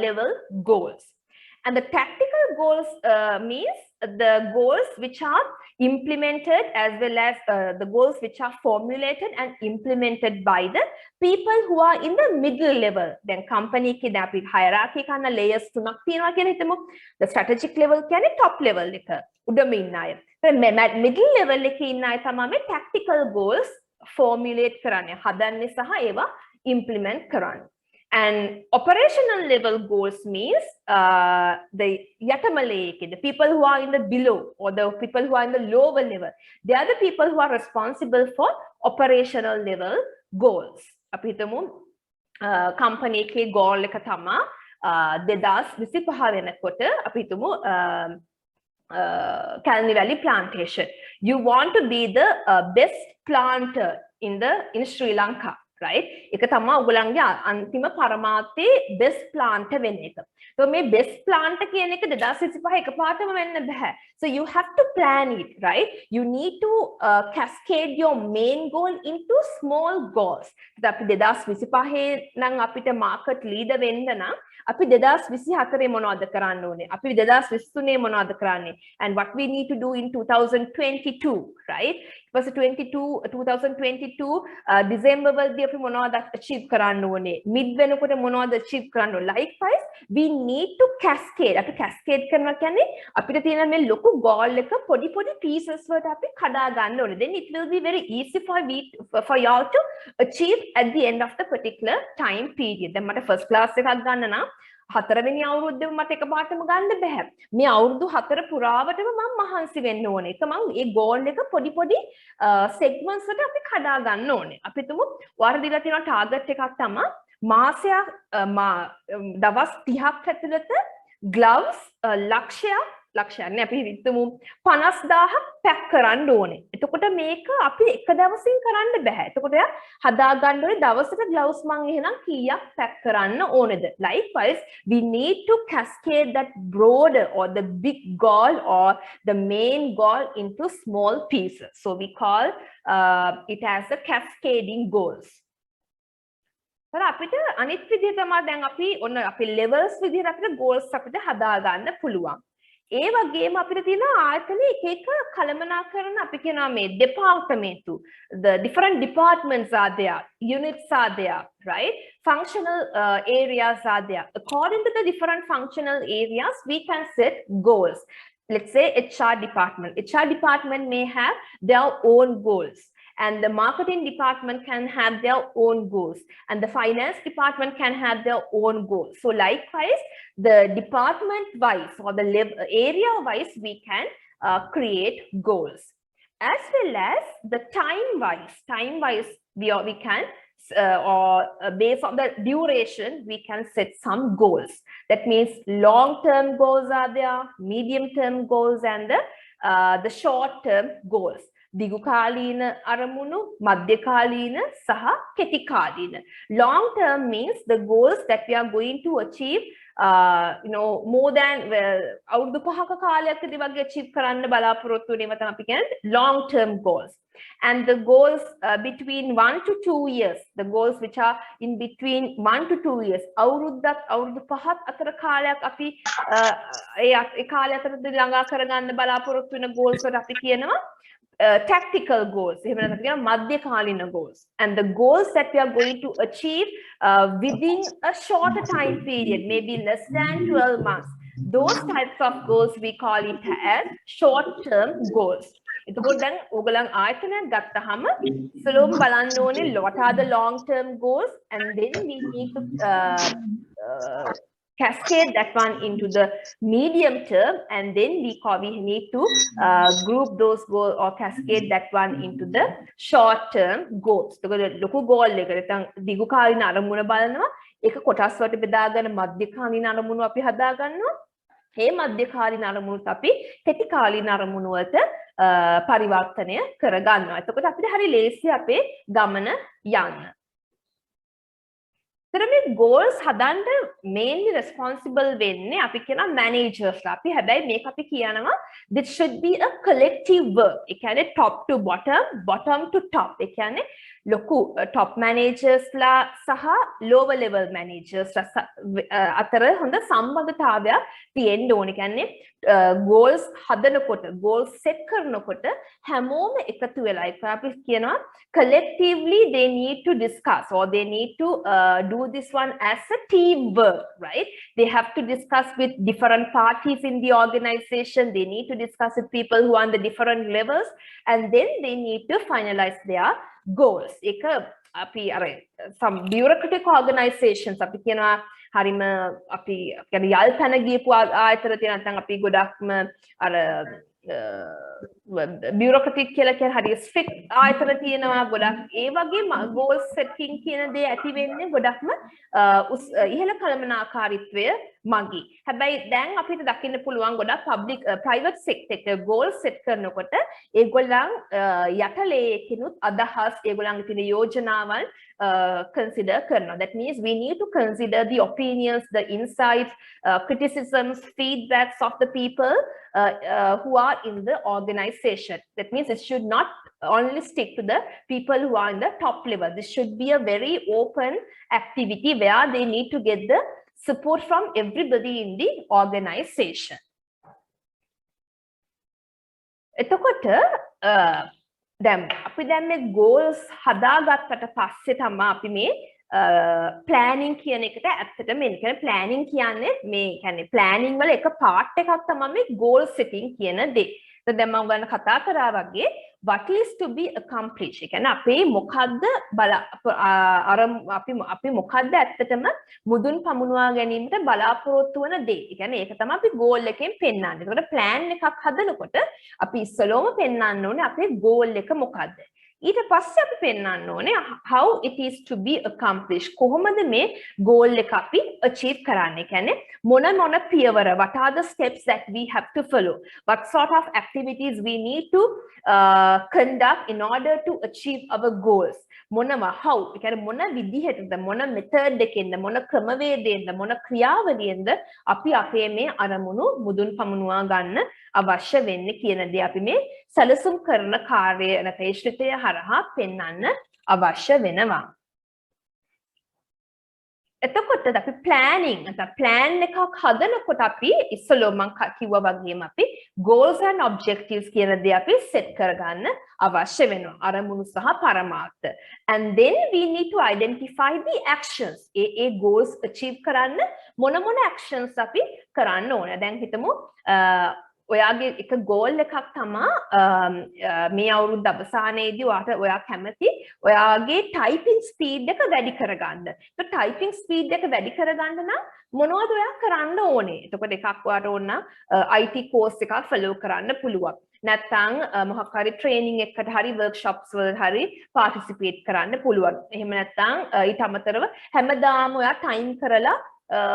level goals. And the tactical goals means the goals which are implemented as well as the goals which are formulated and implemented by the people who are in the middle level. Then company එකේ දැන් අපි hierarchy කරන layers තුනක් තියෙනවා කියලා හිතමු. The strategic level කියන්නේ top level එක. උඩම ඉන්න අය. Middle level එකේ ඉන්න අය තමයි මේ tactical goals formulate කරන්නේ. හදන්නේ සහ ඒවා implement කරන්නේ. And operational level goals means the yatamale, the people who are in the below or the people who are in the lower level. They are the people who are responsible for operational level goals. Apitamu company ke goal එක තමයි 2025 වෙනකොට අපිටුමු Kalani Valley plantation. You want to be the best planter in Sri Lanka. Right? ඒක තමයි ඔයගොල්ලන්ගේ අන්තිම පරමාර්ථයේ best planter වෙන එක. So මේ best planter කියන එක 2025 එකපාරටම වෙන්න බෑ. So you have to plan it, right? You need to cascade your main goal into small goals. අපි 2025 නම් අපිට market leader වෙන්න නම් අපි 2024 මොනවද කරන්න ඕනේ? අපි 2023 මොනවද කරන්නේ? And what we need to do in 2022, right? It was 2022 December වලදී අපි මොනවද achieve කරන්න ඕනේ? Mid වෙනකොට මොනවද achieve කරන්න ඕනේ? Likewise, we need to cascade. අපි cascade කරනවා කියන්නේ අපිට තියෙන මේ ලොකු goal එක පොඩි pieces වලට අපි කඩා ගන්න ඕනේ. Then it will be very easy for y'all to achieve at the end of the particular time period. දැන් මට first class එකක් ගන්න නම් 4 වෙනි අවුරුද්දේම මට එකපාරටම ගන්න බෑ. මේ අවුරුදු 4 පුරාවටම මම මහන්සි වෙන්න ඕනේ. ඒක මම මේ goal එක පොඩි segments වලට අපි කඩා ගන්න ඕනේ. අපි තුමු වාර දීලා තියෙන target එකක් තමයි මාසයක් දවස් 30ක් ඇතුළත gloves ලක්ෂයක් ලක්ෂයන්නේ අපි හිතමු 50000ක් පැක් කරන්න ඕනේ. එතකොට මේක අපි එක දවසින් කරන්න බෑ. එතකොට එයා හදා ගන්න ඕනේ දවසට gloves මං එහෙනම් කීයක් පැක් කරන්න ඕනේද? Likewise, we need to cascade that broader or the big goal or the main goal into small pieces. So we call it as a cascading goals. අපිට අනිත් විදිහ තමයි දැන් අපි ඔන්න අපි levels විදිහට අපිට goals අපිට හදා ගන්න පුළුවන්. ඒ වගේම අපිට තියෙන ආයතන එක එක කළමනාකරන අපි කියනවා මේ departmentu, the different departments are there, units are there, right? Functional areas are there. According to the different functional areas, we can set goals. Let's say HR department. HR department may have their own goals. And the marketing department can have their own goals, and the finance department can have their own goals. So likewise, the department wise or the area wise, we can create goals, as well as the time wise we can based on the duration, we can set some goals. That means long-term goals are there, medium-term goals, and the short-term goals. දිගුකාලීන අරමුණු, මධ්‍යකාලීන සහ කෙටිකාලීන. Long term means the goals that we are going to achieve more than අවුරුදු 5ක කාලයකදී වගේ achieve කරන්න බලාපොරොත්තු වෙන ඒවා තමයි අපි කියන්නේ long term goals. And the goals between 1 to 2 years, the goals which are in between 1 to 2 years, අවුරුදු 5ක් අතර කාලයක් අපි ඒ කාලය අතරදී ළඟා කරගන්න බලාපොරොත්තු වෙන goals වලට අපි කියනවා tactical goals, madhyakalina goals, and the goals that we are going to achieve within a shorter time period, maybe less than 12 months. Those types of goals we call it as short-term goals. එතකොට දැන් ඕගලන් ආයතනයක් ගත්තහම ඉස්සෙල්ලාම බලන්න ඕනේ what are the long-term goals, and then we need to cascade that one into the medium term, and then we need to group those goals or cascade that one into the short term goals. එතකොට ලොකු goal එක නැත්නම් දිගු කාලින අරමුණ බලනවා, ඒක කොටස් වලට බෙදාගෙන මධ්‍ය කාලින අරමුණු අපි හදා ගන්නවා. මේ මධ්‍ය කාලින අරමුණුත් අපි කෙටි කාලින අරමුණු වලට පරිවර්තනය කර ගන්නවා. එතකොට අපිට හරි ලේසි අපේ ගමන යන්න. මේ goals හදන්න mainly responsible වෙන්නේ අපි කියන managers ලා. අපි හැබැයි මේක අපි කියනවා this should be a collective work. ඒ කියන්නේ top to bottom, bottom to top. ඒ කියන්නේ ලොකු top managers ලා සහ lower level managers අතර හොඳ සම්බන්ධතාවයක් තියෙන්න ඕනේ. කියන්නේ goals හදනකොට, goals set කරනකොට හැමෝම එකතු වෙලා ඒක අපි කියනවා collectively they need to discuss or they need to do this one as a team work, right? They have to discuss with different parties in the organization. They need to discuss with people who are on the different levels, and then they need to finalize their goals. එක අපි අර some bureaucratic organizations අපි කියනවා හරිම අපි කියන්නේ යල් පැන ගියපු ආයතන තියෙන නැත්නම් අපි ගොඩක්ම අර bureaucratic කියලා කියන හරිය strict ආයතන තියෙනවා ගොඩක් ඒ වගේ goal setting කියන දේ ඇති වෙන්නේ ගොඩක්ම ඉහළ කළමනාකාරීත්වය මගී. හැබැයි දැන් අපිට දකින්න පුළුවන් ගොඩක් public private sector එක goal set කරනකොට ඒගොල්ලන් යටලේකිනුත් අදහස් ඒගොල්ලන්ගේ තියෙන යෝජනාවල් consider කරනවා. That means we need to consider the opinions, the insights, criticisms, feedbacks of the people who are in the organization. That means it should not only stick to the people who are in the top level. This should be a very open activity where they need to get the support from everybody in the organization. එතකොට දැන් අපි දැන් මේ goals හදාගත්තට පස්සේ තමයි අපි මේ planning කියන එකට ඇත්තටම එන්නේ. කියන්නේ planning කියන්නේ මේ කියන්නේ planning වල එක part එකක් තමයි මේ goal setting කියන දේ. දැන් මම ඔයගලන්ට කතා කරා වගේ what is to be accomplished. ඒ කියන්නේ අපේ මොකද්ද අපි මොකද්ද ඇත්තටම මුදුන් පමුණවා ගැනීමට බලාපොරොත්තු වන දේ. ඒ කියන්නේ ඒක තමයි අපි goal එකෙන් පෙන්වන්නේ. ඒකට plan එකක් හදනකොට අපි ඉස්සෙල්ලාම පෙන්වන්න ඕනේ අපේ goal එක මොකද්ද. ඊට පස්සේ අපි පෙන්වන්න ඕනේ how it is to be accomplished. කොහොමද මේ goal එක අපි achieve කරන්නේ? කියන්නේ මොන පියවර, what are the steps that we have to follow? What sort of activities we need to conduct in order to achieve our goals? මොනවා how? ඒ කියන්නේ මොන විදිහටද, මොන method එකෙන්ද, මොන ක්‍රමවේදයෙන්ද, මොන ක්‍රියාවලියෙන්ද අපි අපේ මේ අරමුණු මුදුන් පමුණුවා ගන්න අවශ්‍ය වෙන්නේ කියන දේ අපි මේ සැලසුම් කරන කාර්යය නැත්නම් ශ්‍රිතය හරහා පෙන්වන්න අවශ්‍ය වෙනවා. එතකොට අපි planning නැත්නම් plan එකක් හදනකොට අපි ඉස්සෙල්ලා මම කිව්වා වගේම අපි goals and objectives කියන දේ අපි set කරගන්න අවශ්‍ය වෙනවා. අරමුණු සහ පරමාර්ථ. And then we need to identify the actions. A goals achieve කරන්න මොන actions අපි කරන්න ඕනේ. දැන් හිතමු ඔයාගේ එක goal එකක් තමා මේ අවුරුද්ද අවසානයේදී ඔයා කැමති ඔයාගේ typing speed එක වැඩි කරගන්න. ඒක typing speed එක වැඩි කරගන්න නම් මොනවද ඔයා කරන්න ඕනේ? එතකොට එකක් ඔයාට ඕන IT course එකක් follow කරන්න පුළුවන්. නැත්නම් මොකක් හරි training එකකට හරි workshops වල හරි participate කරන්න පුළුවන්. එහෙම නැත්නම් ඊට අමතරව හැමදාම ඔයා time කරලා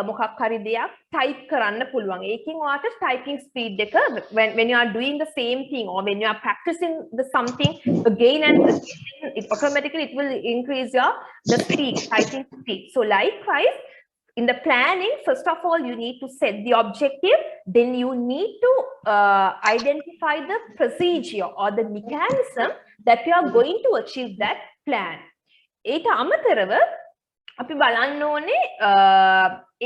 මොකක් හරි දෙයක් type කරන්න පුළුවන්. ඒකෙන් ඔයාට typing speed එක when you are doing the same thing or when you are practicing the something again and again, it automatically it will increase the speed, typing speed. So likewise, in the planning, first of all, you need to set the objective. Then you need to identify the procedure or the mechanism that you are going to achieve that plan. ඊට අමතරව අපි බලන්න ඕනේ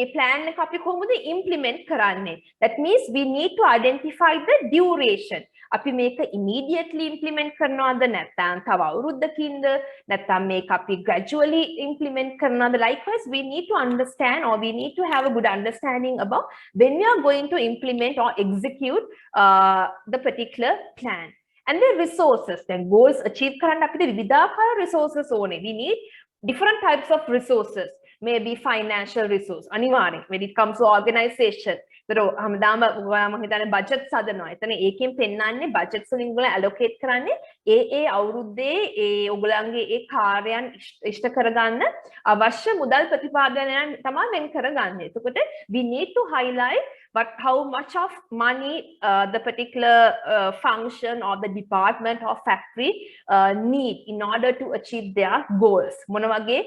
ඒ plan එක අපි කොහොමද implement කරන්නේ. That means we need to identify the duration. අපි මේක immediately implement කරනවද නැත්නම් තව අවුරුද්දකින්ද නැත්නම් මේක අපි gradually implement කරනවද? Likewise, we need to understand or we need to have a good understanding about when we are going to implement or execute the particular plan. And the resources, then goals achieve කරන්න අපිට විවිධාකාර resources ඕනේ. We need different types of resources. Maybe financial resource අනිවාර්යෙන් when it comes to organization. හැමදාම මම හිතන්නේ budgets හදනවා. එතන ඒකෙන් පෙන්නන්නේ budgets වලින් ඔයගොල්ලෝ allocate කරන්නේ ඒ අවුරුද්දේ ඒ ඔයගොල්ලන්ගේ ඒ කාර්යයන් ඉෂ්ට කරගන්න අවශ්‍ය මුදල් ප්‍රතිපාදනයන් තමයි වෙන් කරගන්නේ. එතකොට we need to highlight how much of money the particular function or the department or factory need in order to achieve their goals. මොන වගේ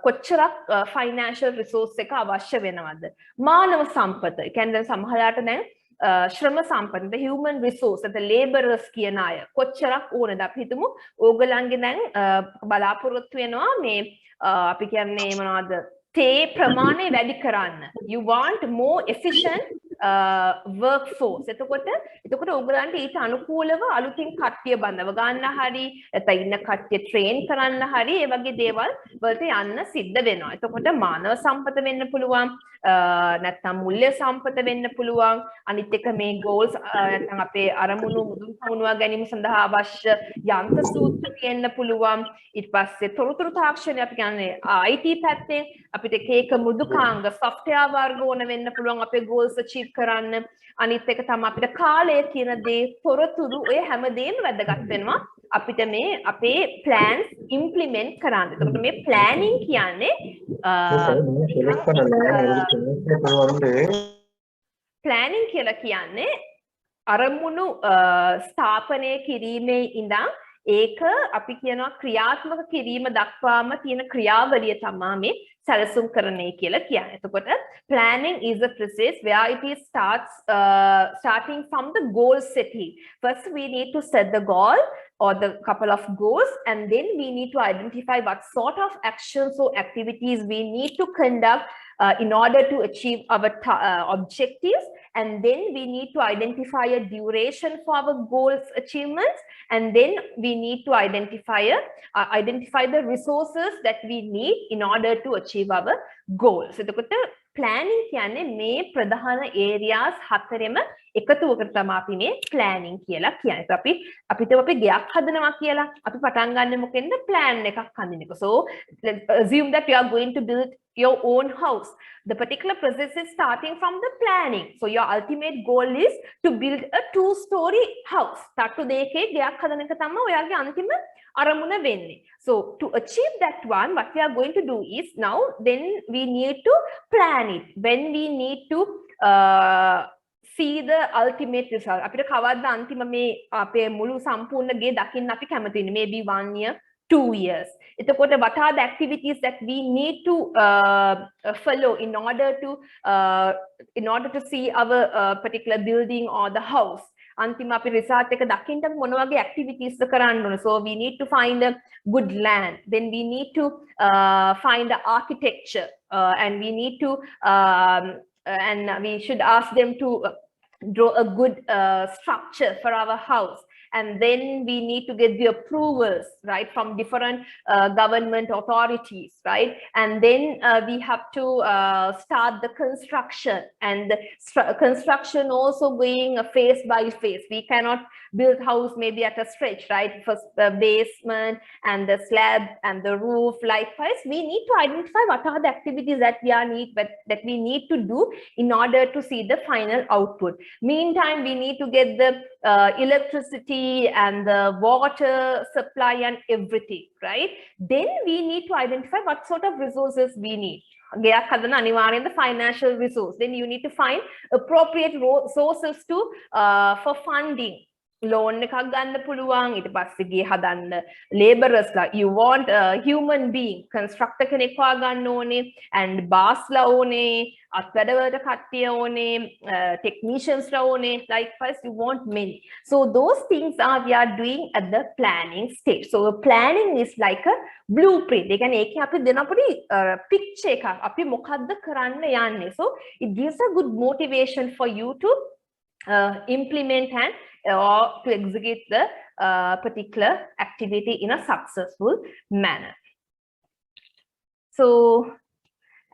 කොච්චරක් financial resource එක අවශ්‍ය වෙනවද? මානව සම්පත. ඒ කියන්නේ දැන් සමහරලාට දැන් ශ්‍රම සම්පත, the human resource, the laborers කියන අය කොච්චරක් ඕනද? අපි හිතමු ඕගලන්ගේ දැන් බලාපොරොත්තු වෙනවා මේ අපි කියන්නේ මොනවද? තේ ප්‍රමාණය වැඩි කරන්න. You want more efficient workforce. එතකොට ඔයගලන්ට ඊට අනුකූලව අලුතින් කට්ටිය බඳව ගන්න හරි නැත්නම් ඉන්න කට්ටිය ට්‍රේන් කරන්න හරි ඒ වගේ දේවල් වලට යන්න සිද්ධ වෙනවා. එතකොට මානව සම්පත වෙන්න පුළුවන් නැත්නම් මූල්‍ය සම්පත වෙන්න පුළුවන්. අනිත් එක මේ goals නැත්නම් අපේ අරමුණු මුදුන් පමුණුවා ගැනීම සඳහා අවශ්‍ය යන්ත්‍ර සූත්‍ර තියෙන්න පුළුවන්. ඊට පස්සේ තොරතුරු තාක්ෂණය අපි කියන්නේ IT පැත්තෙන් අපිට එක මෘදුකාංග software වර්ග ඕන වෙන්න පුළුවන් අපේ goals achieve කරන්න. අනිත් එක තමයි අපිට කාලය කියන දේ තොරතුරු ඔය හැමදේම වැදගත් වෙනවා අපිට මේ අපේ plans implement කරන්න. එතකොට මේ planning කියන්නේ planning කියලා කියන්නේ අරමුණු ස්ථාපනය කිරීමේ ඉඳන් ඒක අපි කියනවා ක්‍රියාත්මක කිරීම දක්වාම තියෙන ක්‍රියාවලිය තමයි මේ සැලසුම් කරන්නේ කියලා කියන්නේ. එතකොට planning is a process where it is starting from the goal setting. First we need to set the goal or the couple of goals, and then we need to identify what sort of actions or activities we need to conduct in order to achieve our objectives. And then we need to identify a duration for our goals achievements, and then we need to identify the resources that we need in order to achieve our goals. So the planning කියන්නේ මේ ප්‍රධාන areas හතරෙම එකතුවකට තමයි අපි මේ planning කියලා කියන්නේ. අපිට අපි ගයක් හදනවා කියලා අපි පටන් ගන්න මොකෙන්ද plan එකක් හදින එක. So let's assume that you are going to build your own house. The particular process is starting from the planning. So your ultimate goal is to build a 2-story house. තට්ටු දෙකේ ගයක් හදන එක තමයි ඔයාගේ අන්තිම අරමුණ වෙන්නේ. So to achieve that one, what we are going to do is now then we need to plan it. When we need to see the ultimate result. අපිට කවද්ද අන්තිම මේ අපේ මුළු සම්පූර්ණ ගේ දකින්න අපි කැමති වෙන්නේ. Maybe 1 year, 2 years. එතකොට what are the activities that we need to follow in order to see our particular building or the house? අන්තිම අපි result එක දකින්න අපි මොන වගේ activities කරන්න ඕන. So we need to find a good land. Then we need to find the architecture and we need to and we should ask them to draw a good structure for our house. And then we need to get the approvals, right, from different government authorities, right? And then we have to start the construction, and the construction also going phase by phase. We cannot build house maybe at a stretch, right? First the basement and the slab and the roof. Likewise, we need to identify what are the activities that we need to do in order to see the final output. Meantime, we need to get the electricity and the water supply and everything, right? Then we need to identify what sort of resources we need. ගයක් හදන අනිවාර්යෙන් the financial resource. Then you need to find appropriate sources to for funding. Loan එකක් ගන්න පුළුවන්. ඊට පස්සේ ගේ හදන්න laborers ලා, you want a human being, constructor කෙනෙක් හොයාගන්න ඕනේ, and boss ලා ඕනේ, අත්වැඩවලට කට්ටිය ඕනේ, technicians ලා ඕනේ. Likewise, you want many. So those things we are doing at the planning stage. So planning is like a blueprint. ඒ කියන්නේ ඒකේ අපි දෙන පොඩි picture එකක්. අපි මොකද්ද කරන්න යන්නේ. So it gives a good motivation for you to implement and or to execute the particular activity in a successful manner. So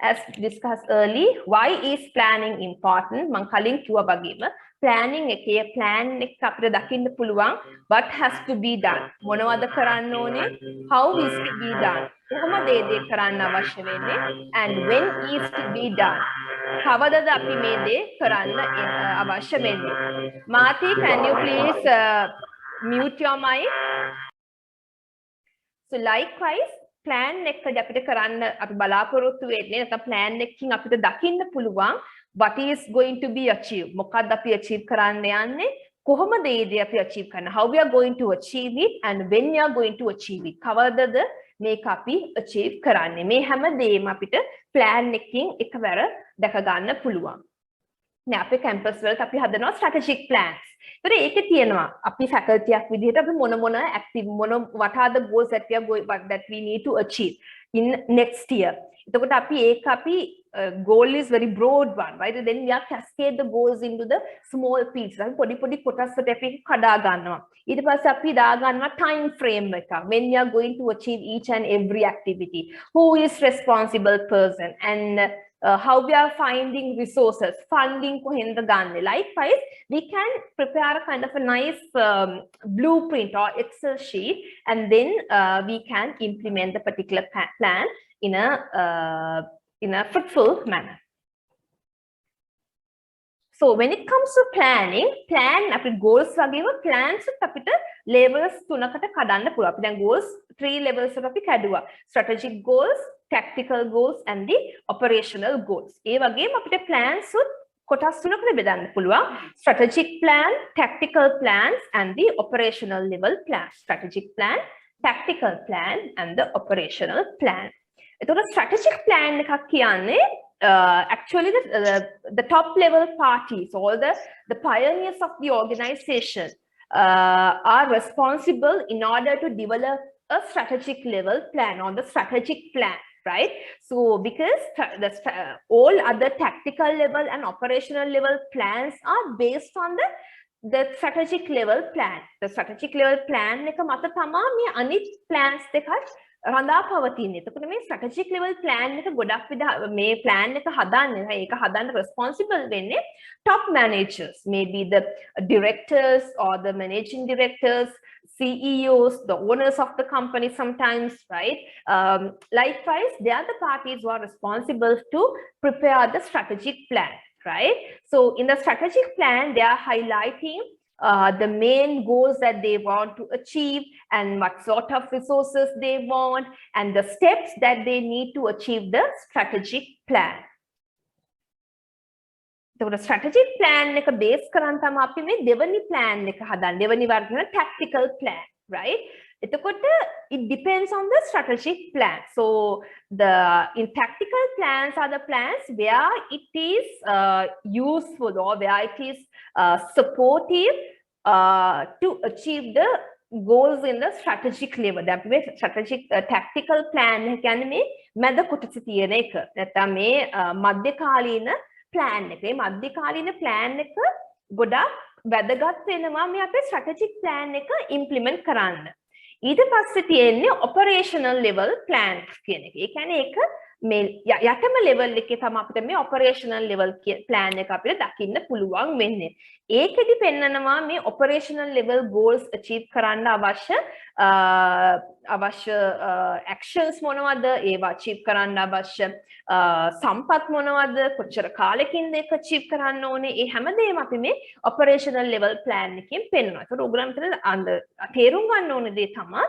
as discussed earlier, why is planning important? මං කලින් කිව්වා වගේම planning එකේ plan එක අපිට දකින්න පුළුවන් what has to be done. මොනවද කරන්න ඕනේ? How is to be done? කොහොමද ඒ දේ කරන්න අවශ්‍ය වෙන්නේ? And when is to be done? කවදද අපි මේ දේ කරන්න අවශ්‍ය වෙන්නේ? Marty, can you please mute your mic? So likewise, plan එකකදී අපිට කරන්න අපි බලාපොරොත්තු වෙන්නේ නැත්නම් plan එකකින් අපිට දකින්න පුළුවන් what is going to be achieved. මොකක්ද අපි achieve කරන්න යන්නේ? කොහොමද ඒ දේ අපි achieve කරන්න? How we are going to achieve it and when we are going to achieve it. කවදද මේක අපි achieve කරන්නේ? මේ හැම දෙයක්ම අපිට plan එකකින් එකවර දැක ගන්න පුළුවන්. නේ අපේ campus වලට අපි හදනවා strategic plans. ඒතර ඒකේ තියෙනවා අපි faculty එකක් විදිහට අපි මොන active what are the goals that we need to achieve in next year. එතකොට අපි goal is very broad one, right? Then we have cascade the goals into the small pieces. අපි පොඩි කොටස් වලට අපි කඩා ගන්නවා. ඊට පස්සේ අපි දා ගන්නවා time frame එක. When we are going to achieve each and every activity. Who is responsible person and how we are finding resources, funding කොහෙන්ද ගන්නෙ. Likewise, we can prepare a kind of a nice blueprint or Excel sheet, and then we can implement the particular plan in a fruitful manner. So when it comes to planning, අපේ goals වගේම plans අපිට levels 3කට කඩන්න පුළුවන්. අපි දැන් goals 3 levels එකට අපි කැඩුවා. Strategic goals, tactical goals and the operational goals. ඒ වගේම අපිට plans කොටස් 3කට බෙදන්න පුළුවන්. Strategic plan, tactical plans and the operational level plan. Strategic plan, tactical plan and the operational plan. එතකොට strategic plan එකක් කියන්නේ actually the top level parties, all the pioneers of the organization are responsible in order to develop a strategic level plan on the strategic plan, right? So because all other tactical level and operational level plans are based on the strategic level plan. The strategic level plan එක මත තමා මේ අනිත් plans දෙකත් රඳා පවතින්නේ. එතකොට මේ strategic level plan එක ගොඩක් මේ plan එක හදන්නේ ඒක හදන්න responsible වෙන්නේ top managers, maybe the directors or the managing directors, CEOs, the owners of the company sometimes, right? Likewise, they are the parties who are responsible to prepare the strategic plan, right? So in the strategic plan, they are highlighting the main goals that they want to achieve and what sort of resources they want and the steps that they need to achieve the strategic plan. So the strategic plan එක base කරන් තමයි අපි මේ දෙවනි plan එක හදන්නේ. දෙවනි වර්ගය tactical plan, right? එතකොට it depends on the strategic plan. So in tactical plans are the plans where it is useful or where it is supportive to achieve the goals in the strategic level. That way strategic tactical plan කියන්නේ මේ මැද කොටස තියෙන එක. නැත්නම් මේ මධ්‍යකාලීන plan එක. මේ මධ්‍යකාලීන plan එක ගොඩක් වැදගත් වෙනවා මේ අපේ strategic plan එක implement කරන්න. ඊට පස්සේ තියෙන්නේ operational level plans කියන එක. ඒ කියන්නේ ඒක මේ යටම level එකේ තමයි අපිට මේ operational level plan එක අපිට දකින්න පුළුවන් වෙන්නේ. ඒකෙදි පෙන්නනවා මේ operational level goals achieve කරන්න අවශ්‍ය actions මොනවද, ඒවා achieve කරන්න අවශ්‍ය සම්පත් මොනවද, කොච්චර කාලෙකින්ද ඒක achieve කරන්න ඕනේ, ඒ හැමදේම අපි මේ operational level plan එකෙන් පෙන්නනවා. ඒක උගලම් විතර තේරුම් ගන්න ඕනේ දේ තමයි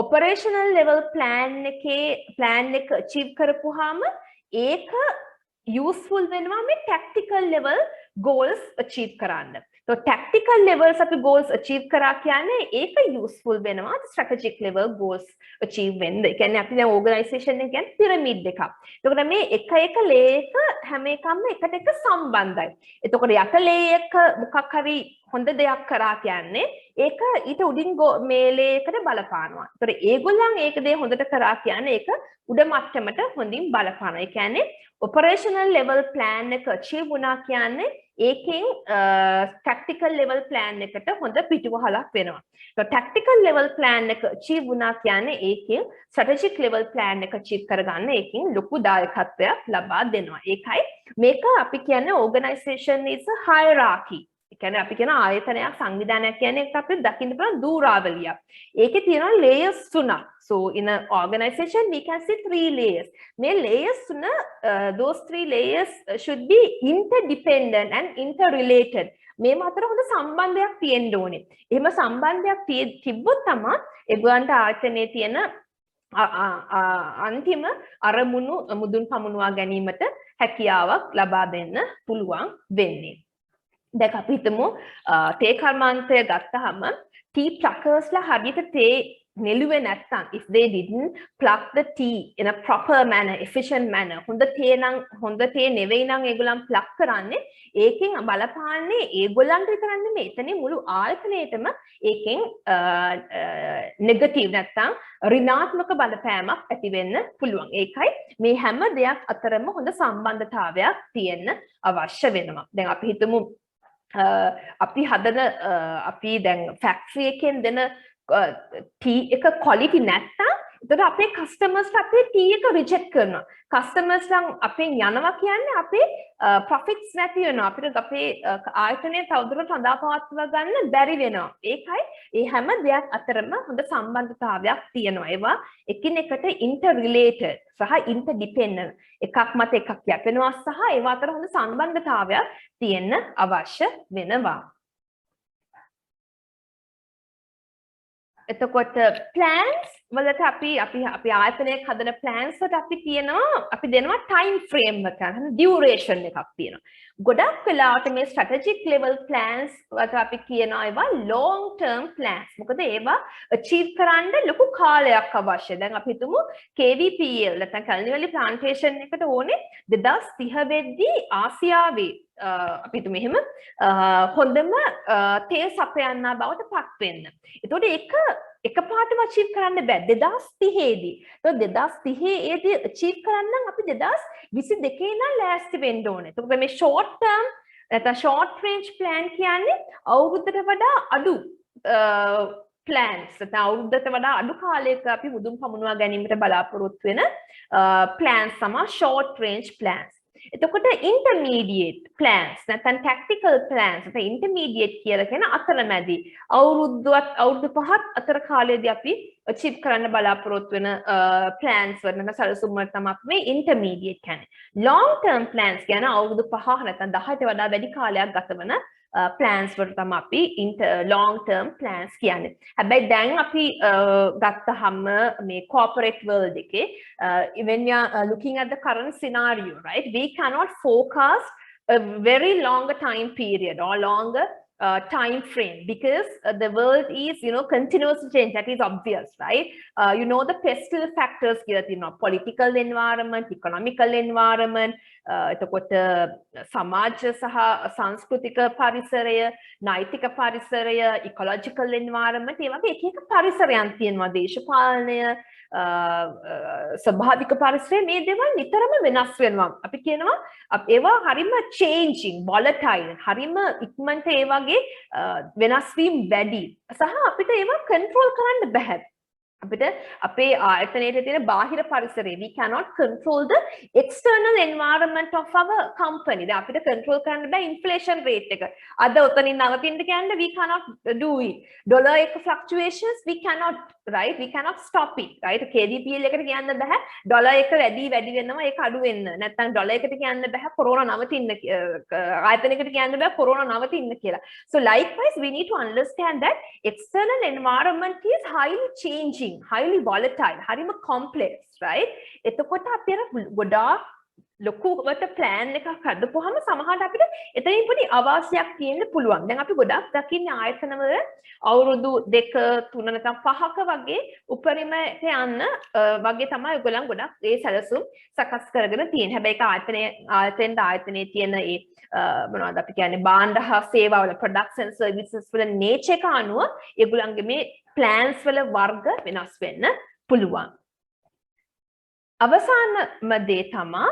operational level plan එක achieve කරපුවාම ඒක useful වෙනවා මේ tactical level goals achieve කරන්න. So tactical levels අපි goals achieve කරා කියන්නේ ඒක useful වෙනවා strategic level goals achieve වෙන්න. ඒ කියන්නේ අපි දැන් organisation එක කියන්නේ pyramid එකක්. එතකොට මේ එක layer එක හැම එකම එකට එක සම්බන්ධයි. එතකොට යට layer එක මොකක් හරි හොඳ දෙයක් කරා කියන්නේ ඒක ඊට උඩින් මේ layer එකට බලපානවා. ඒතර ඒගොල්ලන් ඒක දේ හොඳට කරා කියන්නේ ඒක උඩ මට්ටමට හොඳින් බලපානවා. ඒ කියන්නේ operational level plan එක achieve වුණා කියන්නේ ඒකෙන් tactical level plan එකට හොඳ පිටුවහලක් වෙනවා. So tactical level plan එක achieve වුණා කියන්නේ ඒකෙන් strategic level plan එක achieve කරගන්න ඒකෙන් ලොකු දායකත්වයක් ලබා දෙනවා. ඒකයි මේක අපි කියන්නේ organization is a hierarchy. ඒ කියන්නේ අපි කියන ආයතනයක් සංවිධානයක් කියන්නේ ඒක අපිට දකින්න පුළුවන් දූරාවලියක්. ඒකේ තියෙනවා layers 3ක්. So in an organization we can see 3 layers. මේ layers තුන those 3 layers should be interdependent and interrelated. මේ අතර හොඳ සම්බන්ධයක් තියෙන්න ඕනේ. එහෙම සම්බන්ධයක් තිබ්බොත් තමයි ඒගොල්ලන්ට ආයතනයේ තියෙන අන්තිම අරමුණු මුදුන් පමුණුවා ගැනීමට හැකියාවක් ලබා දෙන්න පුළුවන් වෙන්නේ. දැන් අපි හිතමු තේ කර්මාන්තය ගත්තාම tea pluckersලා හරියට තේ නෙළුවේ නැත්තම් if they didn't pluck the tea in a proper manner, efficient manner, හොඳ තේ නෙවෙයි නම් ඒගොල්ලන් pluck කරන්නේ ඒකෙන් බලපාන්නේ ඒගොල්ලන්ට විතරක් නෙමෙයි එතනින් මුළු ආයතනයේටම ඒකෙන් negative නැත්තම් ඍණාත්මක බලපෑමක් ඇති වෙන්න පුළුවන්. ඒකයි මේ හැම දෙයක් අතරම හොඳ සම්බන්ධතාවයක් තියෙන්න අවශ්‍ය වෙනවා. දැන් අපි හිතමු අපි දැන් ෆැක්ටරි එකෙන් දෙන tea එක quality නැත්තම් එතකොට අපේ customers අපේ tea එක reject කරනවා. customers නම් අපෙන් යනවා කියන්නේ අපේ profits නැති වෙනවා. අපිට අපේ ආයතනය තවදුරටත් හදාපවත්වා ගන්න බැරි වෙනවා. ඒකයි මේ හැම දෙයක් අතරම හොඳ සම්බන්ධතාවයක් තියෙනවා. ඒවා එකිනෙකට interrelated සහ interdependent එකක් මත එකක් යැපෙනවා සහ ඒවා අතර හොඳ සම්බන්ධතාවයක් තියෙන්න අවශ්‍ය වෙනවා. එතකොට plans වලට අපි ආයතනයක් හදන plans වලට අපි දෙනවා time frame එක duration එකක් තියෙනවා. ගොඩක් වෙලාවට මේ strategic level plans වලට අපි කියනවා ඒවා long term plans. මොකද ඒවා achieve කරන්න ලොකු කාලයක් අවශ්‍යයි. දැන් අපි හිතමු KVPL නැත්නම් කල්නිවැලි plantation එකට ඕනේ 2030 වෙද්දී ආසියාවේ අපි හිතමු එහෙම හොඳම තේ සපයන්නා බවට පත් වෙන්න. ඒතකොට ඒක එකපාරටම achieve කරන්න බෑ 2030 දී. ඒතකොට 2030 දී achieve කරන්න නම් අපි 2022 ඉඳන් ලෑස්ති වෙන්න ඕනේ. ඒතකොට මේ short term නැත්නම් short range plan කියන්නේ අවුරුද්දට වඩා අඩු plans. අවුරුද්දට වඩා අඩු කාලයක අපි මුදුන් පමුණවා ගැනීමට බලාපොරොත්තු වෙන plans තමයි short range plans. එතකොට intermediate plans නැත්නම් tactical plans නැත්නම් intermediate කියලා කියන අතරමැදි අවුරුදු 5ක් අතර කාලයේදී අපි achieve කරන්න බලාපොරොත්තු වෙන plans වල නැත්නම් සැලසුම් වල තමයි අපි මේ intermediate කියන්නේ. long term plans කියන අවුරුදු 5 නැත්නම් 10ට වඩා වැඩි කාලයක් ගත වෙන plans වලට තමයි අපි long term plans කියන්නේ. හැබැයි දැන් අපි ගත්තහම මේ corporate world එකේ when we are looking at the current scenario, right, we cannot forecast a very longer time period or longer time frame because the world is, you know, continuously change. That is obvious, right? You know the pestle factors here, you know, political environment, economical environment, එතකොට සමාජ සහ සංස්කෘතික පරිසරය, නෛතික පරිසරය, ecological environment, ඒ වගේ එක එක පරිසරයන් තියෙනවා. දේශපාලනය, ස්වභාවික පරිසරය, මේ දේවල් නිතරම වෙනස් වෙනවා. අපි කියනවා ඒවා හරිම changing, volatile, හරිම ඉක්මනට ඒ වගේ වෙනස් වීම වැඩි. සහ අපිට ඒවා control කරන්න බෑ. අපිට අපේ ආයතනයේ තියෙන බාහිර පරිසරය, we cannot control the external environment of our company. දැන් අපිට control කරන්න බෑ inflation rate එක. අද උතනින් නවතින්න කියන්නේ we cannot do it. Dollar එක fluctuations we cannot, right? We cannot stop it, right? KDPL එකට කියන්න බෑ dollar එක වැඩි වෙනවා ඒක අඩු වෙන්න. නැත්නම් dollar එකට කියන්න බෑ corona නවතින්න, ආයතනයකට කියන්න බෑ corona නවතින්න කියලා. So likewise we need to understand that external environment is highly changing, highly volatile, හරිම complex, right? එතකොට අපි අර ගොඩාක් ලොකුවට plan එකක් හදපුවාම සමහරවිට අපිට එතනින් පොඩි අවාසියක් තියෙන්න පුළුවන්. දැන් අපි ගොඩක් දකින්නේ ආයතනවල අවුරුදු 2 3 නැත්නම් 5ක වගේ උපරිමයට යන්න වගේ තමයි ඔයගොල්ලන් ගොඩක් ඒ සැලසුම් සකස් කරගෙන තියෙන්නේ. හැබැයි ඒක ආයතනයේ තියෙන ඒ මොනවද අපි කියන්නේ භාණ්ඩ හා සේවාවල products and services වල nature එක අනුව ඒගොල්ලන්ගේ මේ plans වල වර්ග වෙනස් වෙන්න පුළුවන්. අවසානම දේ තමයි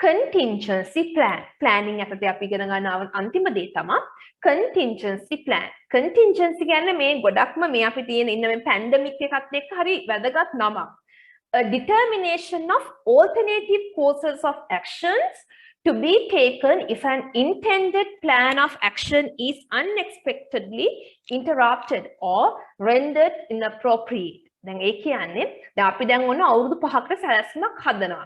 contingency plan. Planning යටතේ අපි ඉගෙන ගන්න අන්තිම දේ තමයි contingency plan. Contingency කියන්නේ මේ ගොඩක්ම මේ අපි තියෙන ඉන්න මේ pandemic එකත් එක්ක හරි වැදගත් නමක්. A determination of alternative courses of actions to be taken if an intended plan of action is unexpectedly interrupted or rendered inappropriate. දැන් ඒ කියන්නේ දැන් අපි දැන් ඔන්න අවුරුදු 5කට සැලැස්මක් හදනවා.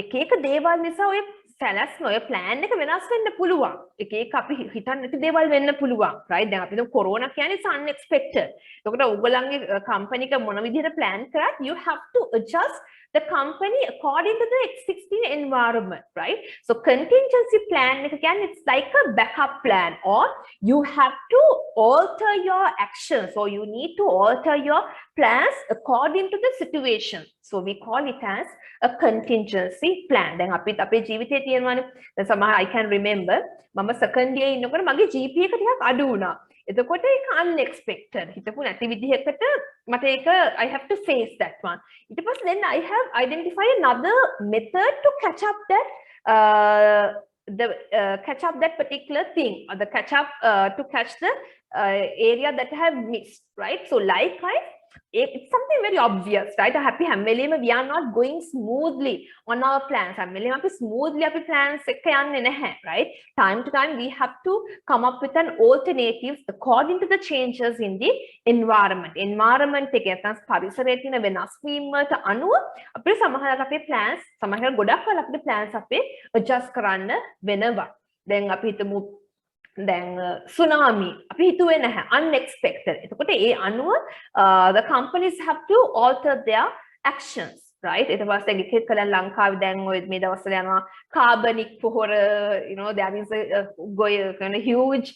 එක එක දේවල් නිසා ඔය සැලැස්ම ඔය plan එක වෙනස් වෙන්න පුළුවන්. එක එක අපි හිතන්නේ නැති දේවල් වෙන්න පුළුවන්. right? දැන් අපි දැන් corona කියන්නේ unexpected. එතකොට ඔයගොල්ලන්ගේ company එක මොන විදිහට plan කරත් you have to adjust the company according to the existing environment, right? So contingency plan again, it's like a backup plan, or you have to alter your actions, or you need to alter your plans according to the situation. So we call it as a contingency plan. Then අපේ ජීවිතේ තියෙනවානේ. දැන් සමහර I can remember මම second year ඉන්නකොට මගේ GPA එක ටිකක් අඩු වුණා. එතකොට ඒක unexpected. හිතපු නැති විදිහකට මට ඒක I have to face that one. ඊට පස්සේ then I have identified another method to catch up that catch up that particular thing, or the catch up to catch the area that I have missed, right? So likewise, it's something very obvious, right? Happy hammelema we are not going smoothly on our plans. Hammelema api smoothly api plans එක යන්නේ නැහැ, right? Time to time we have to come up with an alternative according to the changes in the environment. Environment එක නැත්නම් පරිසරයේ තියෙන වෙනස් වීම වලට අනුව අපේ සමහරවිට අපේ plans සමහර ගොඩක් වෙලාවට අපේ plans අපේ adjust කරන්න වෙනවා. දැන් අපි හිතමු දැන් tsunami අපි හිතුවේ නැහැ, unexpected. එතකොට ඒ අනුව the companies have to alter their actions, right? ඊට පස්සේ ගිහින් කලන් ලංකාවේ දැන් ඔය මේ දවස්වල යනවා කාබනික් පොහොර, you know, there is a huge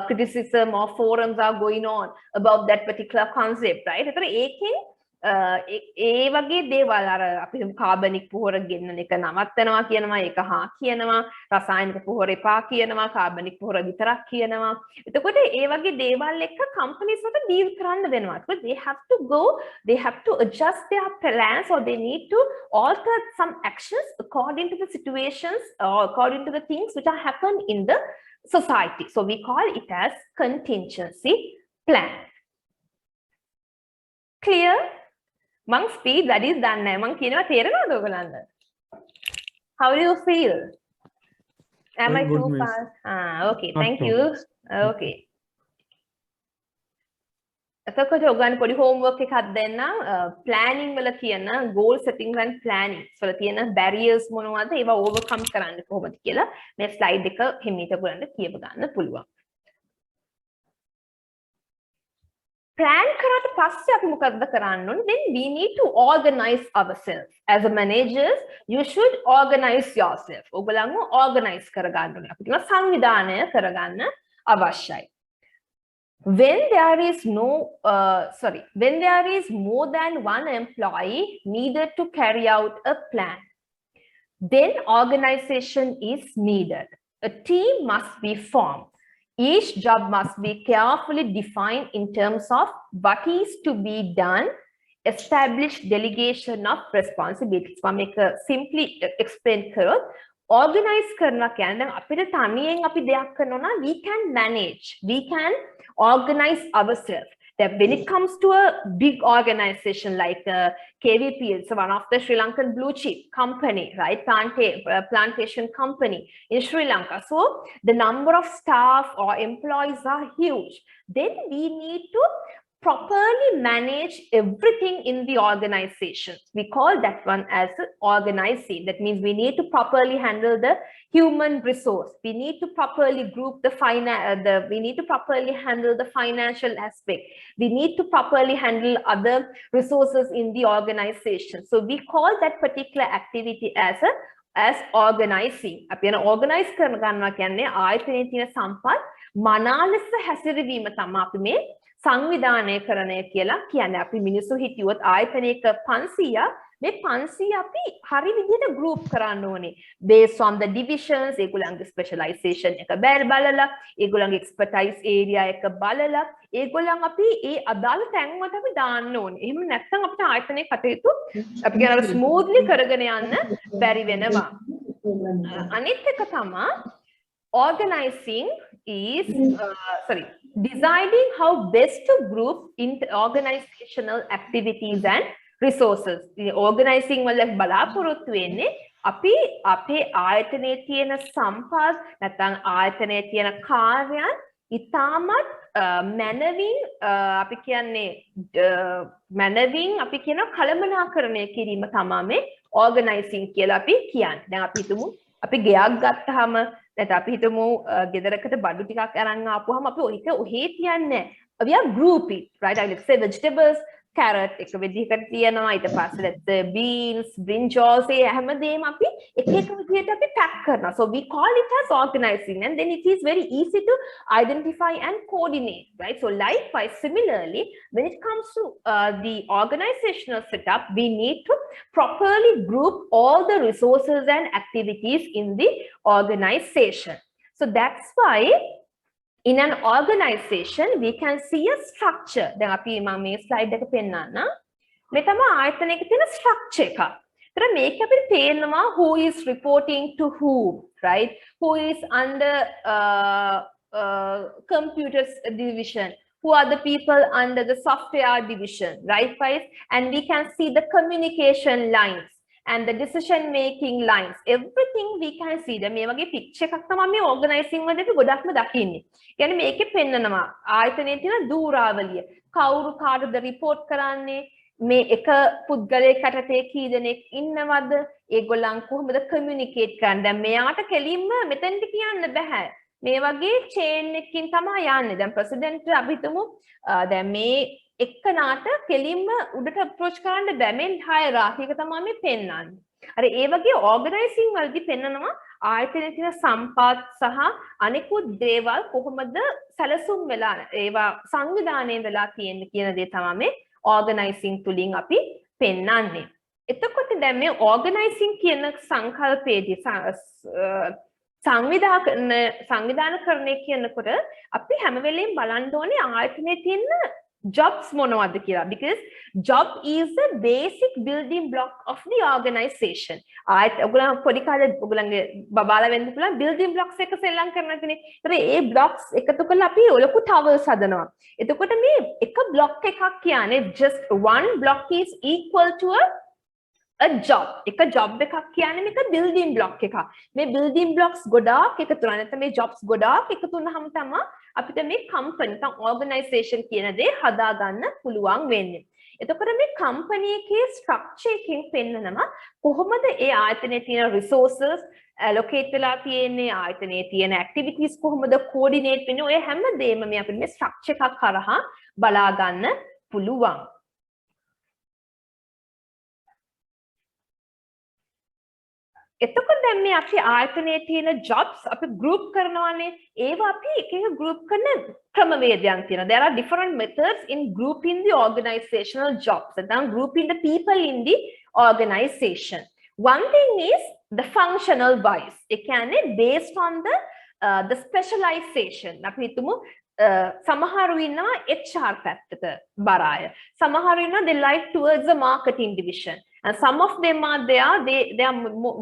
criticism or forums are going on about that particular concept, right? ඒතර ඒකෙන් ඒ වගේ දේවල් අර අපි කාබනික් පොහොර ගෙන්නන එක නවත්තනවා කියනවා, ඒක හා කියනවා, රසායනික පොහොර එපා කියනවා, කාබනික් පොහොර විතරක් කියනවා. එතකොට ඒ වගේ දේවල් එක්ක companies වලට deal කරන්න වෙනවා. because they have to adjust their plans, or they need to alter some actions according to the situations or according to the things which are happen in the society. So we call it as contingency plan. Clear? Mang speed that is done now. Mang kinawa theranawada ogalanda? How do you feel? Am I too fast? Okay, thank you. Okay. එතකොට ඔයගොල්ලන් පොඩි homework එකක් දෙන්නම් planning වල තියෙන goal setting and planning වල තියෙන barriers මොනවද ඒවා overcome කරන්න කොහොමද කියලා මේ slide එක හිමීට ඔයගොල්ලන්ට කියව ගන්න පුළුවන්. Plan කරාට පස්සේ අපි මොකද්ද කරන්න ඕනේ? Then we need to organize ourselves. As a managers, you should organize yourself. ඔයගොල්ලන්ව organize කරගන්න ඕනේ. අපිට සංවිධානය කරගන්න අවශ්‍යයි. When there is when there is more than one employee needed to carry out a plan, then organization is needed. A team must be formed. Each job must be carefully defined in terms of what is to be done, establish delegation of responsibilities. I make simply explain කරොත් organize කරනවා කියන්නේ අපිට තනියෙන් අපි දෙයක් කරනවා නම් we can manage, we can organize ourselves. That when it comes to a big organization like KVP, it's one of the Sri Lankan blue chip company, right? Plantation company in Sri Lanka. So the number of staff or employees are huge. Then we need to properly manage everything in the organization. We call that one as organizing. That means we need to properly handle the human resource. We need to properly group we need to properly handle the financial aspect. We need to properly handle other resources in the organization. So we call that particular activity as organizing. අපි යන organize කරනවා කියන්නේ ආයතනයේ තියෙන සම්පත් මනාලෙස හැසිරවීම තමයි අපි මේ සංවිධානය කරණය කියලා කියන්නේ. අපි මිනිස්සු හිටියොත් ආයතනයක 500 මේ 500 අපි හරි විදිහට group කරන්න ඕනේ based on the divisions, ඒගොල්ලන්ගේ specialization එක බලලා, ඒගොල්ලන්ගේ expertise area එක බලලා, ඒගොල්ලන් අපි ඒ අදාළ තැන්වලට අපි දාන්න ඕනේ. එහෙම නැත්නම් අපිට ආයතනයේ කටයුතු අපි කියනවා smoothly කරගෙන යන්න බැරි වෙනවා. අනිත් එක තමයි organizing is deciding how best to group in organizational activities and resources. Organizing වල බලාපොරොත්තු වෙන්නේ අපි අපේ ආයතනයේ තියෙන සම්පත් නැත්නම් ආයතනයේ තියෙන කාර්යයන් ඉතාමත් මනවින් අපි කියන්නේ අපි කියන කළමනාකරණය කිරීම තමයි මේ organizing කියලා අපි කියන්නේ. දැන් අපි හිතමු අපි ගෙයක් ගත්තාම නැත්නම් අපි හිතමු ගෙදරකට බඩු ටිකක් අරන් ආපුවාම අපි ඔහේ තියන්නේ we are grouping, right? I like say vegetables, carrot එක විදිහකට තියනවා, ඊට පස්සේ let's say beans, brinjals ඒ හැමදේම අපි එක එක විදිහට අපි pack කරනවා. So we call it as organizing, and then it is very easy to identify and coordinate, right? So likewise, similarly, when it comes to the organizational setup, we need to properly group all the resources and activities in the organization. So that's why in an organization, we can see a structure. දැන් අපි මම මේ slide එක පෙන්නන්න. මේ තමයි ආයතනයක තියෙන structure එක. ඒතර මේක අපිට පේනවා who is reporting to whom, right? Who is under computer division? Who are the people under the software division, right, guys? And we can see the communication lines and the decision making lines. Everything we can see. දැන් මේ වගේ picture එකක් තමයි මේ organizing වලදී අපි ගොඩක්ම දකින්නේ. කියන්නේ මේකේ පෙන්නනවා ආයතනයේ තියෙන දූරාවලිය. කවුරු කාටද report කරන්නේ? මේ එක පුද්ගලයෙක් යටතේ කී දෙනෙක් ඉන්නවද? ඒගොල්ලන් කොහොමද communicate කරන්නේ? දැන් මෙයාට කෙලින්ම මෙතෙන්ට කියන්න බෑ. මේ වගේ chain එකකින් තමයි යන්නේ. දැන් president අපි හිතමු දැන් මේ එක්කනාට කෙලින්ම උඩට approach කරන්න බෑ. මේ hierarchy එක තමයි මේ පෙන්නන්නේ. අර ඒ වගේ organizing වලදී පෙන්නනවා ආයතනයේ තියෙන සම්පත් සහ අනිකුත් දේවල් කොහොමද සැලසුම් වෙලා ඒවා සංවිධානය වෙලා තියෙන්නේ කියන දේ තමයි මේ organizing තුලින් අපි පෙන්නන්නේ. එතකොට දැන් මේ organizing කියන සංකල්පයේදී සංවිධානකරණය කියනකොට අපි හැම වෙලෙම බලන්න ඕනේ ආයතනයේ තියෙන jobs මොනවද කියලා, because job is the basic building block of the organization. ආයෙත් ඔයගොල්ලෝ පොඩි කාලේ ඔයගොල්ලන්ගේ බබාලා වෙන්න පුළුවන් building blocks එක සෙල්ලම් කරනවා කියන්නේ. ඒතර ඒ blocks එකතු කරලා අපි ලොකු towers හදනවා. එතකොට මේ එක block එකක් කියන්නේ just one block is equal to a job. එක job එකක් කියන්නේ මේක building block එකක්. මේ building blocks ගොඩාක් එකතු වෙනවා. නැත්නම් මේ jobs ගොඩාක් එකතු වුනහම තමයි අපිට මේ company නැත්නම් organization කියන දේ හදා ගන්න පුළුවන් වෙන්නේ. එතකොට මේ company එකේ structure එකෙන් පෙන්නනවා කොහොමද ඒ ආයතනයේ තියෙන resources allocate වෙලා තියෙන්නේ, ආයතනයේ තියෙන activities කොහොමද coordinate වෙන්නේ, ඔය හැම දෙයක්ම මේ අපිට මේ structure එකක් කරහා බලා ගන්න පුළුවන්. එතකොට දැන් මේ අපි ආයතනයේ තියෙන jobs අපි group කරනවානේ. ඒවා අපි එක එක group කරන ක්‍රමවේදයන් තියෙනවා. There are different methods in grouping the organizational jobs. And grouping the people in the organization. One thing is the functional wise. ඒ කියන්නේ based on the specialization. අපි හිතමු සමහරු ඉන්නවා HR පැත්තට බර අය. සමහරු ඉන්නවා they like towards the marketing division. And some of them are there, they are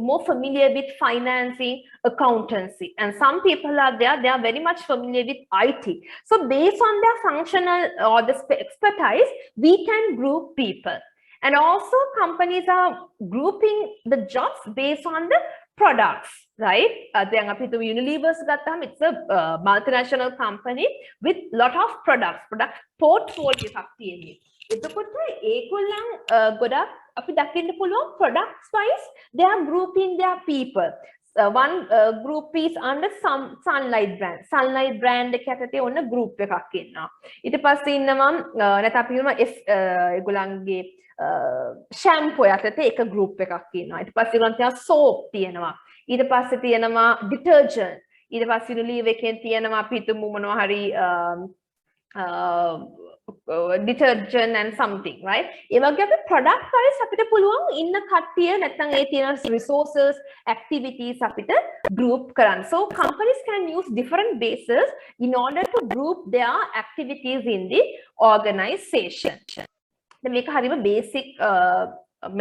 more familiar with financing, accountancy. And some people are there, they are very much familiar with IT. So based on their functional or the expertise, we can group people. And also companies are grouping the jobs based on the products, right? Then Unilever, it's a multinational company with lot of products, product portfolio. එතකොට ඒගොල්ලන් ගොඩක් අපි දකින්න පුළුවන් products wise they are grouping their people. One group is under sunlight brand. Sunlight brand එක යටතේ ඔන්න group එකක් ඉන්නවා. ඊට පස්සේ ඉන්නවා නැත්නම් අපි කියනවා ඒගොල්ලන්ගේ shampoo යටතේ එක group එකක් ඉන්නවා. ඊට පස්සේ ඒගොල්ලන් තියෙනවා soap තියෙනවා. ඊට පස්සේ තියෙනවා detergent. ඊට පස්සේ Unilever එකෙන් තියෙනවා අපි හිතමු මොනවා හරි detergent and something, right? ඒ වගේ අපි product wise අපිට පුළුවන් ඉන්න කට්ටිය නැත්නම් ඒ තියෙන resources activities අපිට group කරන්න. So companies can use different bases in order to group their activities in the organization. දැන් මේක හරියම basic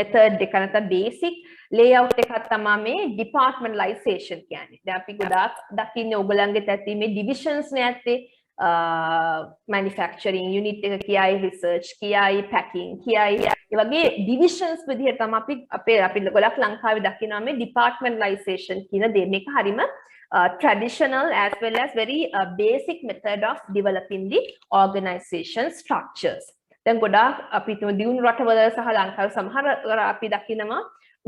method එක නැත්නම් basic layout එකක් තමයි මේ departmentalization කියන්නේ. දැන් අපි ගොඩාක් දකින්නේ ඔයගලන්ගේ තැති මේ divisions නේ ඇත්තේ. Manufacturing unit එක කියයි, research කියයි, packing කියයි. ඒ වගේ divisions විදිහට තමයි අපි ගොඩක් ලංකාවේ දකිනවා මේ departmentalization කියන දේ. මේක හරීම traditional as well as very basic method of developing the organization structures. දැන් ගොඩාක් අපි දියුණු රටවල සහ ලංකාවේ සමහර අපි දකිනවා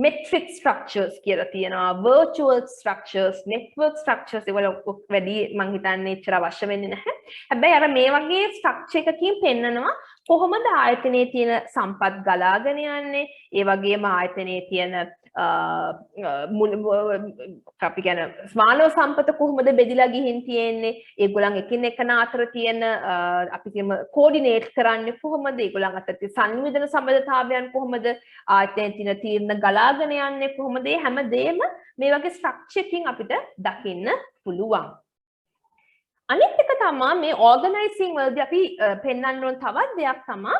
metric structures කියලා තියෙනවා, virtual structures, network structures ඒවල වැඩි මං හිතන්නේ එච්චර අවශ්‍ය වෙන්නේ නැහැ. හැබැයි අර මේ වගේ structure එකකින් පෙන්නනවා කොහොමද ආයතනයේ තියෙන සම්පත් ගලාගෙන යන්නේ, ඒ වගේම ආයතනයේ තියෙන අපි කියන මානව සම්පත කොහොමද බෙදලා ගිහින් තියෙන්නේ, ඒගොල්ලන් එකින් එක අතර තියෙන අපි කියමු කෝඩිනේට් කරන්නේ කොහොමද, ඒගොල්ලන් අතර තියෙන සංවිධාන සම්බන්ධතාවයන් කොහොමද, ආයතනයේ තියෙන තීරණ ගලාගෙන යන්නේ කොහොමද, මේ හැමදේම මේ වගේ ස්ට්‍රක්චර් එකකින් අපිට දකින්න පුළුවන්. අනිත් එක තමයි මේ ඕගනයිසිං වලදී අපි පෙන්වන්න ඕන තවත් දෙයක් තමයි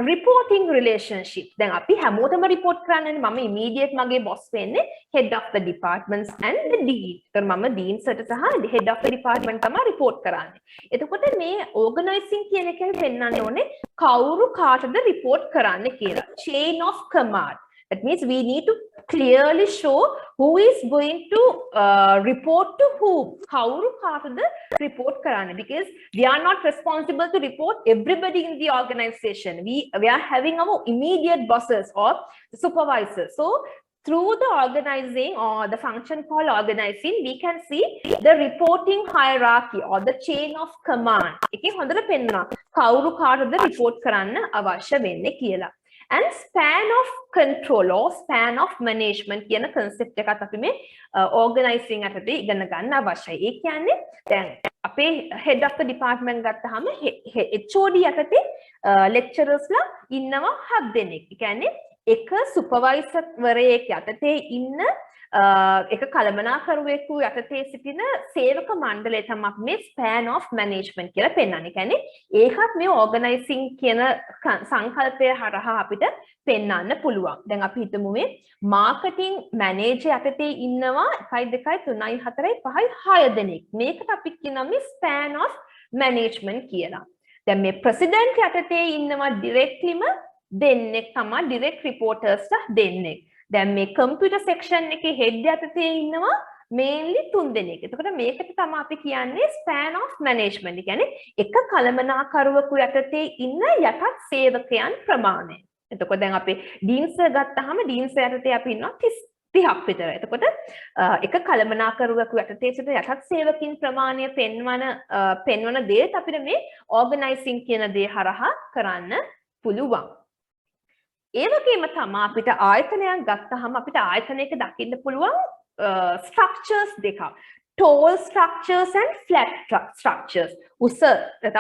reporting relationship. දැන් අපි හැමෝටම report කරන්නේ මම immediate මගේ boss වෙන්නේ head of the departments and the dean. ඒතර මම deans ට සහ head of the department තමයි report කරන්නේ. එතකොට මේ organizing කියන එකෙන් පෙන්වන්න ඕනේ කවුරු කාටද report කරන්න කියලා. Chain of command. That means we need to clearly show who is going to report to whom. Kawuru kaatada report karana, because we are not responsible to report everybody in the organization. We are having our immediate bosses or supervisors. So through the organizing or the function called organizing, we can see the reporting hierarchy or the chain of command. Ekek hondata penna kawuru kaatada report karanna අවශ්‍ය වෙන්නේ කියලා. And span of control or span of management කියන concept එකත් අපි මේ organizing යටතේ ඉගෙන ගන්න අවශ්‍යයි. ඒ කියන්නේ දැන් අපේ head of the department ගත්තාම HOD යටතේ lecturers ලා ඉන්නවා 7 දෙනෙක්. ඒ කියන්නේ එක supervisor වරයෙක් යටතේ ඉන්න එක කළමනාකරුවෙකු යටතේ සිටින සේවක මණ්ඩලය තමයි අපි මේ span of management කියලා පෙන්වන්නේ. කියන්නේ ඒකත් මේ organizing කියන සංකල්පය හරහා අපිට පෙන්වන්න පුළුවන්. දැන් අපි හිතමු මේ marketing manager යටතේ ඉන්නවා 1 2 3 4 5 6 දෙනෙක්. මේකට අපි කියනවා මේ span of management කියලා. දැන් මේ president යටතේ ඉන්නවා directlyම දෙන්නෙක් තමයි direct reporters දෙන්නෙක්. දැන් මේ computer section එකේ head යටතේ ඉන්නවා mainly 3 දෙනෙක්. එතකොට මේකට තමයි අපි කියන්නේ span of management. ඒ කියන්නේ එක කළමනාකරුවෙකු යටතේ ඉන්න යටත් සේවකයන් ප්‍රමාණය. එතකොට දැන් අපි deans ගත්තාම deans යටතේ අපි ඉන්නවා 30ක් විතර. එතකොට එක කළමනාකරුවෙකු යටතේ සිට යටත් සේවකින් ප්‍රමාණය පෙන්වන දේත් අපිට මේ organizing කියන දේ හරහා කරන්න පුළුවන්. ඒ වගේම තමයි අපිට ආයතනයක් ගත්තාම අපිට ආයතනයක දකින්න පුළුවන් structures දෙකක්. tall structures and flat structures. උස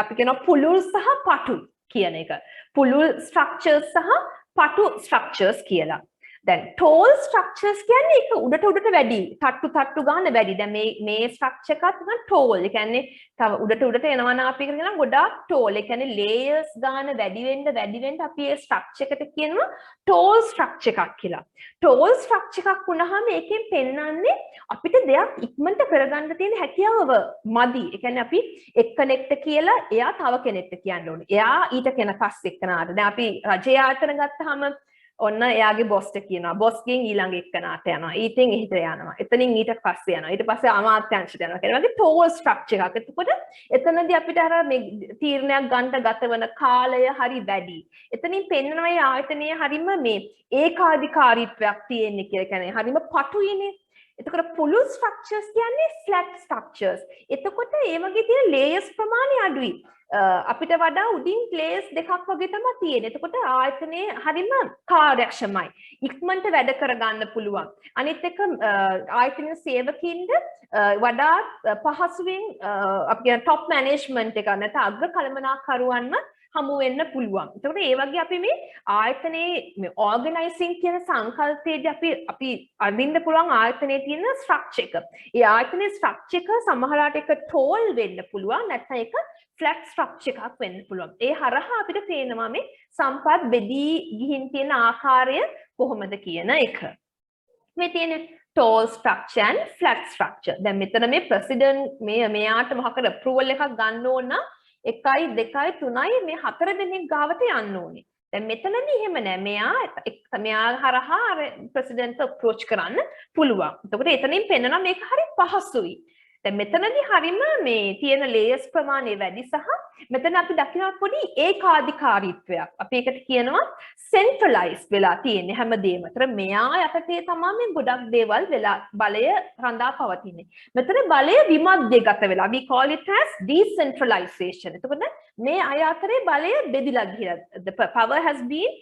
අපි කියනවා පුළුල් සහ පටු කියන එක. පුළුල් structures සහ පටු structures කියලා. දැන් tall structures කියන්නේ ඒක උඩට වැඩි තට්ටු ගන්න වැඩි. දැන් මේ structure එකත් නිකන් tall. ඒ කියන්නේ තව උඩට එනවා නම් අපි කියනවා ගොඩාක් tall. ඒ කියන්නේ layers ගන්න වැඩි වෙන්න අපි මේ structure එකට කියනවා tall structure එකක් කියලා. tall structure එකක් වුණාම ඒකෙන් පෙන්වන්නේ අපිට දෙයක් ඉක්මනට කරගන්න තියෙන හැකියාව මදි. ඒ කියන්නේ අපි එක්කෙනෙක්ට කියලා එයා තව කෙනෙක්ට කියන්න ඕනේ. එයා ඊට කෙනකස් එක්කනාට. දැන් අපි රජයේ ආයතන ගත්තාම ඔන්න එයාගේ බොස්ට කියනවා බොස්ගෙන් ඊළඟ එක්කනාට යනවා ඊටෙන් එහෙට යනවා එතනින් ඊට පස්සේ යනවා ඊට පස්සේ අමාත්‍යාංශයට යනවා කියලා වගේ ටෝල් ස්ට්‍රක්චර් එකක්. එතකොට එතනදී අපිට අර මේ තීරණයක් ගන්න ගතවන කාලය හරි වැඩි. එතනින් පෙන්වනවා මේ ආයතනයේ හරිම මේ ඒකාධිකාරීත්වයක් තියෙන්නේ කියලා. කියන්නේ හරිම පටුයිනේ. එතකොට පුළුල් ස්ට්‍රක්චර්ස් කියන්නේ ෆ්ලැට් ස්ට්‍රක්චර්ස්. එතකොට ඒ වගේ තියෙන ලේයර්ස් ප්‍රමාණය අඩුයි. අපිට වඩා උඩින් ක්ලේස් දෙකක් වගේ තමයි තියෙන්නේ. එතකොට ආයතනයේ හරිම කාර්යක්ෂමයි. ඉක්මනට වැඩ කරගන්න පුළුවන්. අනිත් එක ආයතනයේ සේවකින්ද වඩා පහසුවෙන් අපි කියන top management එක නැත්නම් අග්‍ර කළමනාකරුවන්ම හමු වෙන්න පුළුවන්. එතකොට ඒ වගේ අපි මේ ආයතනයේ මේ organizing කියන සංකල්පයේදී අපි අඳින්න පුළුවන් ආයතනයේ තියෙන structure එක. ඒ ආයතනයේ structure එක සමහරවිට එක tall වෙන්න පුළුවන් නැත්නම් ඒක flat structure එකක් වෙන්න පුළුවන්. ඒ හරහා අපිට පේනවා මේ සම්පත් බෙදී ගිහින් තියෙන ආකාරය කොහොමද කියන එක. මේ තියෙන tall structure and flat structure. දැන් මෙතන මේ president මෙයාට මොකක්ද approval එකක් ගන්න ඕන නම් 1 2 3 මේ 4 දෙනෙක් ගාවට යන්න ඕනේ. දැන් මෙතනදී එහෙම නෑ. මෙයා හරහා president approach කරන්න පුළුවන්. එතකොට එතනින් පෙන්නනවා මේක හරි පහසුයි. දැන් මෙතනදී හරිම මේ තියෙන layers ප්‍රමාණය වැඩි සහ මෙතන අපි දකිනවා පොඩි ඒකාධිකාරීත්වයක්. අපි ඒකට කියනවා centralized වෙලා තියෙන්නේ හැමදේම. ඒතර මෙයා යටතේ තමයි මේ ගොඩක් දේවල් වෙලා බලය රඳා පවතින්නේ. මෙතන බලය විමධ්‍යගත වෙලා. we call it as decentralization. එතකොට මේ අය අතරේ බලය බෙදිලා ගිහිලා. the power has been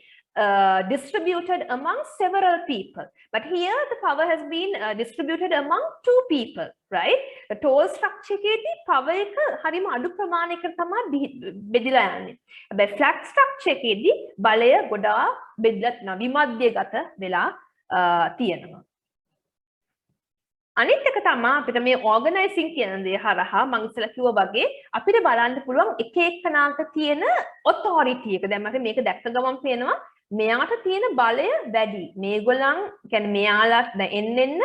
distributed among several people, but here the power has been distributed among 2 people, right? The tall structure එකේදී power එක හරිම අඩු ප්‍රමාණයකට තමයි බෙදලා යන්නේ. හැබැයි flat structure එකේදී බලය ගොඩාක් බෙදලා තියෙනවා, විමධ්‍යගත වෙලා තියෙනවා. අනිත් එක තමයි අපිට මේ organizing කියන දේ හරහා මම ඉස්සෙල්ලා කිව්වා වගේ අපිට බලන්න පුළුවන් එක එකනාට තියෙන authority එක. දැන් මට මේක දැක්ක ගමන් පේනවා මෙයාට තියෙන බලය වැඩි. මේගොල්ලන් කියන්නේ මෙයාලා එන්න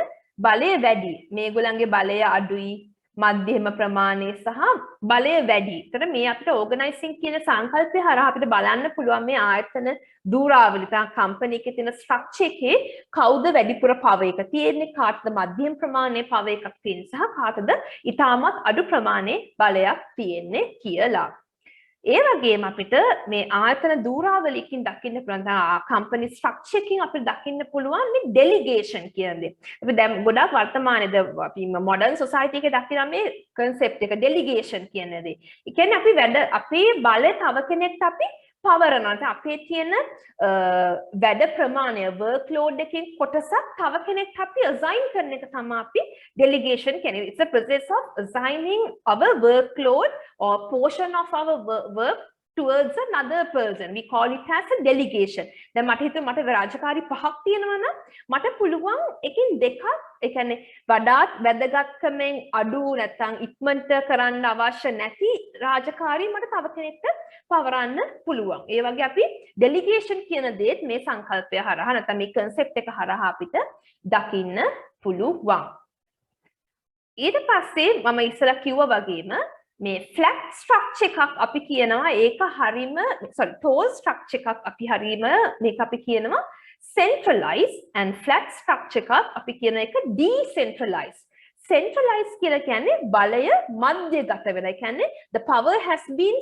බලය වැඩි. මේගොල්ලන්ගේ බලය අඩුයි. මධ්‍යම ප්‍රමාණය සහ බලය වැඩි. ඒතර මේ අපිට organizing කියන සංකල්පය හරහා අපිට බලන්න පුළුවන් මේ ආයතන දූරාවලි තම කම්පැනි එකේ තියෙන ස්ට්‍රක්චර් එකේ කවුද වැඩිපුර power එක තියෙන්නේ, කාටද මධ්‍යම ප්‍රමාණයේ power එකක් තියෙන්නේ සහ කාටද ඊටමත් අඩු ප්‍රමාණයේ බලයක් තියෙන්නේ කියලා. ඒ වගේම අපිට මේ ආයතන දූරාවලියකින් දකින්න පුළුවන් කම්පැනි ස්ට්‍රක්චර් එකකින් අපිට දකින්න පුළුවන් මේ ඩෙලිගේෂන් කියන දේ. අපි දැන් ගොඩාක් වර්තමානයේද අපි මොඩර්න් සොසයිටි එකේ දකින මේ concept එක ඩෙලිගේෂන් කියන දේ. ඒ කියන්නේ අපි අපේ බලය තව කෙනෙක්ට අපි පවරනවා. අපේ තියෙන වැඩ ප්‍රමාණය workload එකකින් කොටසක් තව කෙනෙක්ට අපි assign කරන එක තමයි අපි delegation කියන්නේ. It's a process of assigning our workload or portion of our work towards another person. We call it as a delegation. දැන් මට හිතුවා මට රාජකාරී පහක් තියෙනවා නම් මට පුළුවන් එකින් දෙකක් ඒ කියන්නේ වඩාත් වැදගත්කමෙන් අඩු නැත්නම් ඉක්මනට කරන්න අවශ්‍ය නැති රාජකාරී මට තව කෙනෙක්ට පවරන්න පුළුවන්. ඒ වගේ අපි delegation කියන දේත් මේ සංකල්පය හරහා නැත්නම් මේ concept එක හරහා අපිට දකින්න පුළුවන්. ඊට පස්සේ මම ඉස්සලා කිව්වා වගේම මේ flat structure එකක් අපි කියනවා ඒක හරීම tall structure එකක් අපි හරීම මේක අපි කියනවා centralized and flat structure එකක් අපි කියන එක decentralized. Centralized කියලා කියන්නේ බලය මධ්‍යගත වෙලා. ඒ කියන්නේ the power has been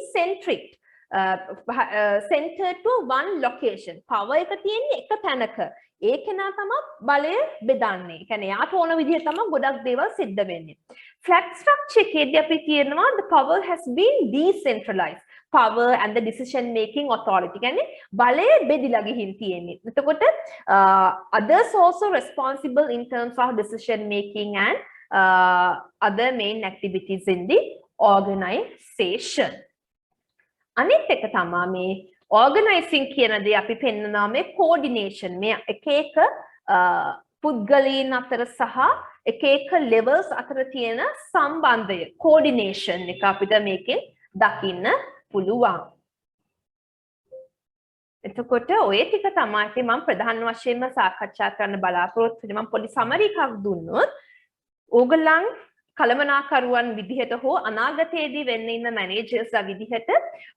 centered to one location. power එක තියෙන්නේ එක තැනක. ඒ කෙනා තමයි බලය බෙදන්නේ. ඒ කියන්නේ යාට ඕන විදිහට තමයි ගොඩක් දේවල් සිද්ධ වෙන්නේ. Flat structure එකේදී අපි කියනවා the power has been decentralized. Power and the decision making authority. කියන්නේ බලය බෙදිලා ගිහින් තියෙන්නේ. එතකොට others also responsible in terms of decision making and other main activities in the organization. අනිත් එක තමයි මේ organizing කියන දේ අපි පෙන්නනවා මේ coordination මේ එක එක පුද්ගලයන් අතර සහ එක එක levels අතර තියෙන සම්බන්ධය coordination එක අපිට මේකෙන් දකින්න පුළුවන්. එතකොට ඔය ටික තමයි මම ප්‍රධාන වශයෙන්ම සාකච්ඡා කරන්න බලාපොරොත්තු වෙන්නේ. මම පොඩි summary එකක් දුන්නොත් ඕගොල්ලන් කළමනාකරුවන් විදිහට හෝ අනාගතයේදී වෙන්න ඉන්න මැනේජර්ස්ලා විදිහට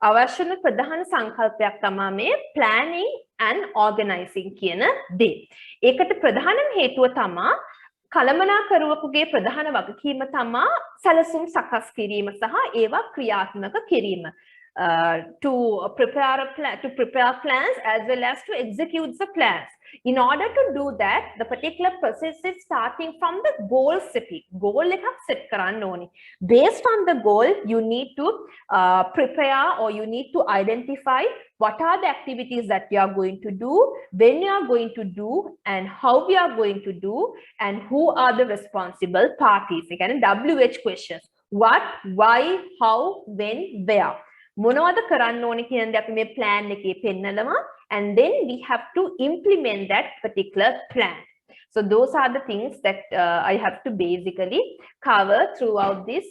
අවශ්‍ය වෙන ප්‍රධාන සංකල්පයක් තමයි මේ planning and organizing කියන දේ. ඒකට ප්‍රධානම හේතුව තමයි කළමනාකරුවෙකුගේ ප්‍රධාන වගකීම තමයි සැලසුම් සකස් කිරීම සහ ඒවා ක්‍රියාත්මක කිරීම. To prepare plans as well as to execute the plans. In order to do that, the particular process is starting from the goal setting. Goal එකක් set කරන්න ඕනේ. Based on the goal, you need to prepare or you need to identify what are the activities that you are going to do, when you are going to do, and how we are going to do, and who are the responsible parties. ඒ කියන්නේ WH questions. What, why, how, when, where. මොනවද කරන්න ඕනේ කියන දේ අපි මේ plan එකේ පෙන්නනවා and then we have to implement that particular plan. So those are the things that I have to basically cover throughout this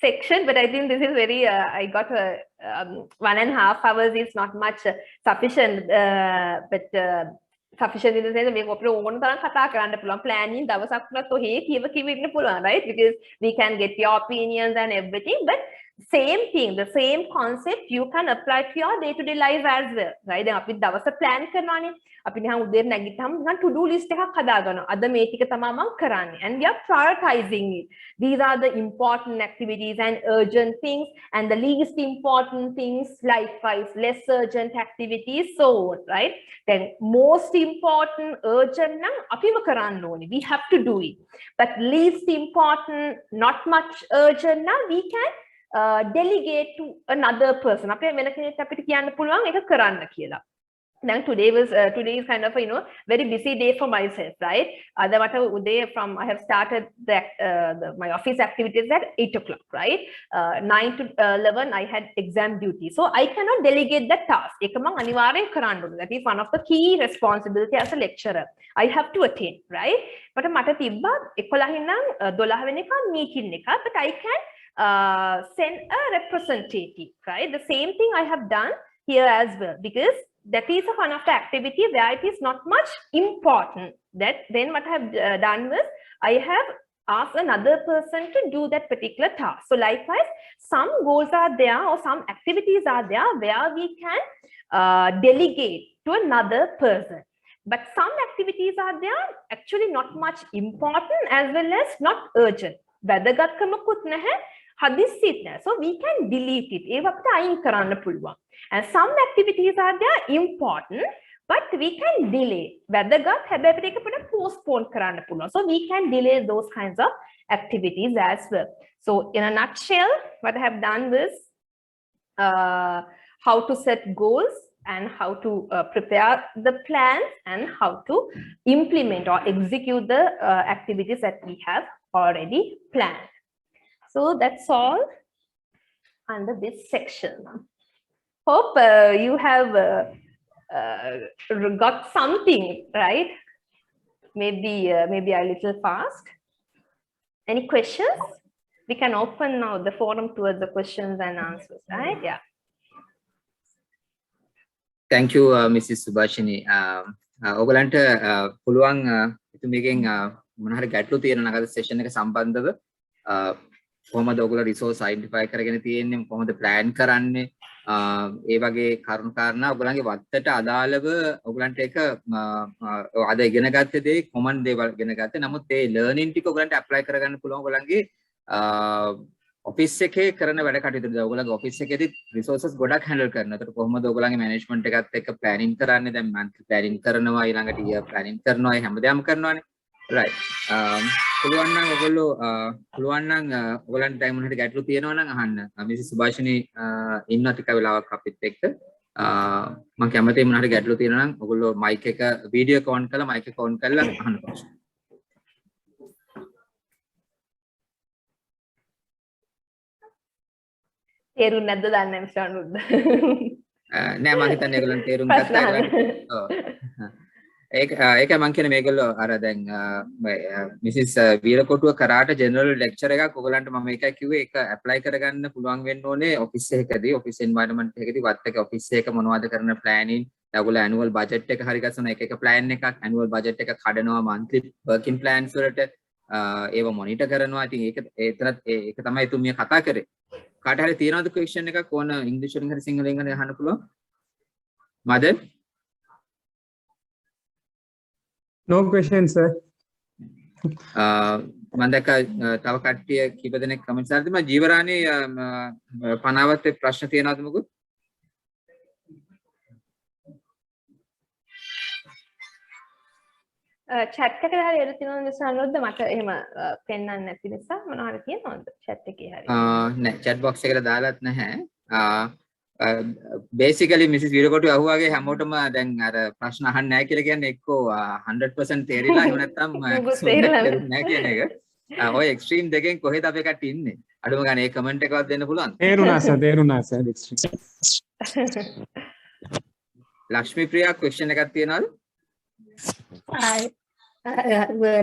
section, but I think this is very I got 1.5 hours is not much sufficient, but sufficient in the sense මේක අපිට ඕන තරම් කතා කරන්න පුළුවන් planning දවසක් තුනත් ඔහේ කියව ඉන්න පුළුවන්, right? Because we can get your opinions and everything, but same thing, the same concept you can apply to your day-to-day life as well, right? දැන් අපි දවස plan කරනවානේ. අපි නිකන් උදේ නැගිට්ටාම නිකන් to do list එකක් හදාගන්නවා. අද මේ ටික තමයි මම කරන්නේ. And we are prioritizing it. These are the important activities and urgent things, and the least important things, likewise less urgent activities, so on, right? Then most important urgent නම් අපිම කරන්න ඕනේ. We have to do it. But least important, not much urgent නම් we can delegate to another person. අපේ වෙන කෙනෙක් අපිට කියන්න පුළුවන් ඒක කරන්න කියලා. Then today is kind of very busy day for myself, right? අද මට උදේ I have started my office activities at 8 o'clock, right? 9 to 11 I had exam duty, so I cannot delegate that task. ඒක මම අනිවාර්යෙන් කරන්න ඕනේ. That is one of the key responsibility as a lecturer. I have to attend, right? මට තිබ්බා 11 ඉඳන් 12 වෙනකන් meeting එකක්, but I can send a representative, right? The same thing I have done here as well, because that is one of the activity where it is not much important. That then what I have done was I have asked another person to do that particular task. So likewise, some goals are there or some activities are there where we can delegate to another person. But some activities are there actually not much important as well as not urgent. වැදගත්කමකුත් නැහැ, හදිස්සිත් නැහැ. So we can delete it. ඒව අපිට අයින් කරන්න පුළුවන්. And some activities are there important, but we can delay. වැදගත් හැබැයි අපිට ඒක අපිට postpone කරන්න පුළුවන්. So we can delay those kinds of activities as well. So in a nutshell, what I have done was how to set goals and how to prepare the plans and how to implement or execute the activities that we have already planned. So that's all under this section. hope you have got something, right? Maybe a little fast. Any questions? We can open now the forum towards the questions and answers, right? Yeah. Thank you, Mrs. Subashini. ඔයගලන්ට පුළුවන් මේකෙන් මොන හරි ගැටලු තියෙන නේද session එක සම්බන්ධව කොහොමද ඔයගොල්ලෝ රිසෝස් අයිඩෙන්ටිෆයි කරගෙන තියෙන්නේ කොහොමද ප්ලෑන් කරන්නේ ඒ වගේ කරුණු කාරණා ඔයගලන්ගේ වත්තට අදාළව ඔයගලන්ට ඒක අද ඉගෙන ගත්ත දේ කොමන් දේවල් ඉගෙන ගත්තේ නමුත් ඒ ලර්නින් ටික ඔයගලන්ට ඇප්ලයි කරගන්න පුළුවන් ඔයගලන්ගේ ඔෆිස් එකේ කරන වැඩ කටයුතු ඔයගොල්ලෝගේ ඔෆිස් එකේදී රිසෝසස් ගොඩක් හැන්ඩල් කරනවා. ඒකට කොහොමද ඔයගොල්ලෝගේ මැනේජ්මන්ට් එකත් එක්ක ප්ලෑනින් කරන්නේ? දැන් මන්ත්ලි ප්ලෑනින් කරනවා ඊළඟට ඉයර් ප්ලෑනින් කරනවා හැමදේම කරනවානේ. රයිට්. පුළුවන් නම් ඔයගොල්ලෝ ඔයගලන්ට ටයිම් මොන හරි ගැටලු තියෙනවා නම් අහන්න. මිසිස් සුභාෂිනී ඉන්න ටික වෙලාවක් අපිත් එක්ක. මම කැමතියි මොන හරි ගැටලු තියෙනවා නම් ඔයගොල්ලෝ මයික් එක වීඩියෝ එක ඔන් කරලා මයික් එක ඔන් කරලා අහන්න ප්‍රශ්න. තේරුම් නැද්ද දන්නේ මිස්ටර් අනුරුද්ධ නෑ මම හිතන්නේ ඒගොල්ලන් තේරුම් ගත්තා ඔව් ඒක මම කියන්නේ මේගොල්ලෝ අර දැන් මිසිස් වීරකොටුව කරාට ජෙනරල් ලෙක්චර් එකක් ඔයගලන්ට මම ඒකයි කිව්වේ ඒක ඇප්ලයි කරගන්න පුළුවන් වෙන්න ඕනේ ඔෆිස් එකකදී ඔෆිස් එන්වයරන්මන්ට් එකකදී වත් එක ඔෆිස් එක මොනවද කරන ප්ලෑනින් ඔයගොල්ලෝ ඇනුවල් බජට් එක හරි ගස්සන එක ප්ලෑන් එකක් ඇනුවල් බජට් එක කඩනවා මන්ත්ලි වර්කින් ප්ලෑන්ස් වලට ඒව මොනිටර් කරනවා ඉතින් ඒක තමයි තුමිය කතා කරේ කාට හරි තියෙනවද ක්වෙස්චන් එකක් ඕන ඉංග්‍රීසි වලින් හරි සිංහලෙන් හරි අහන්න පුළුවන් මදන් No question, sir. මම දැක්ක තව කට්ටිය කීප දෙනෙක් කමෙන්ට්ස් දාලා තිබුණා ජීවරාණී පනාවත් ප්‍රශ්න තියෙනවද මොකද chat එකට හරි එළ තියෙනවද මිස්ටර් අනුරුද්ධ මට එහෙම පෙන්වන්න නැති නිසා මොනවා හරි තියෙනවද chat එකේ හරි නෑ chat box එකට දාලත් නැහැ basically මිසිස් වීරකොටුව අහුවාගේ හැමෝටම දැන් අර ප්‍රශ්න අහන්න නැහැ කියලා කියන්නේ එක්කෝ 100% තේරිලා එහෙම නැත්නම් නැහැ කියන එක ඔය එක්ස්ට්‍රීම් දෙකෙන් කොහෙද අපි එකට ඉන්නේ අඩුම ගානේ ඒ කමෙන්ට් එකවත් දෙන්න පුළුවන් තේරුණා sir extreme Lakshmi Priya question එකක් තියෙනවද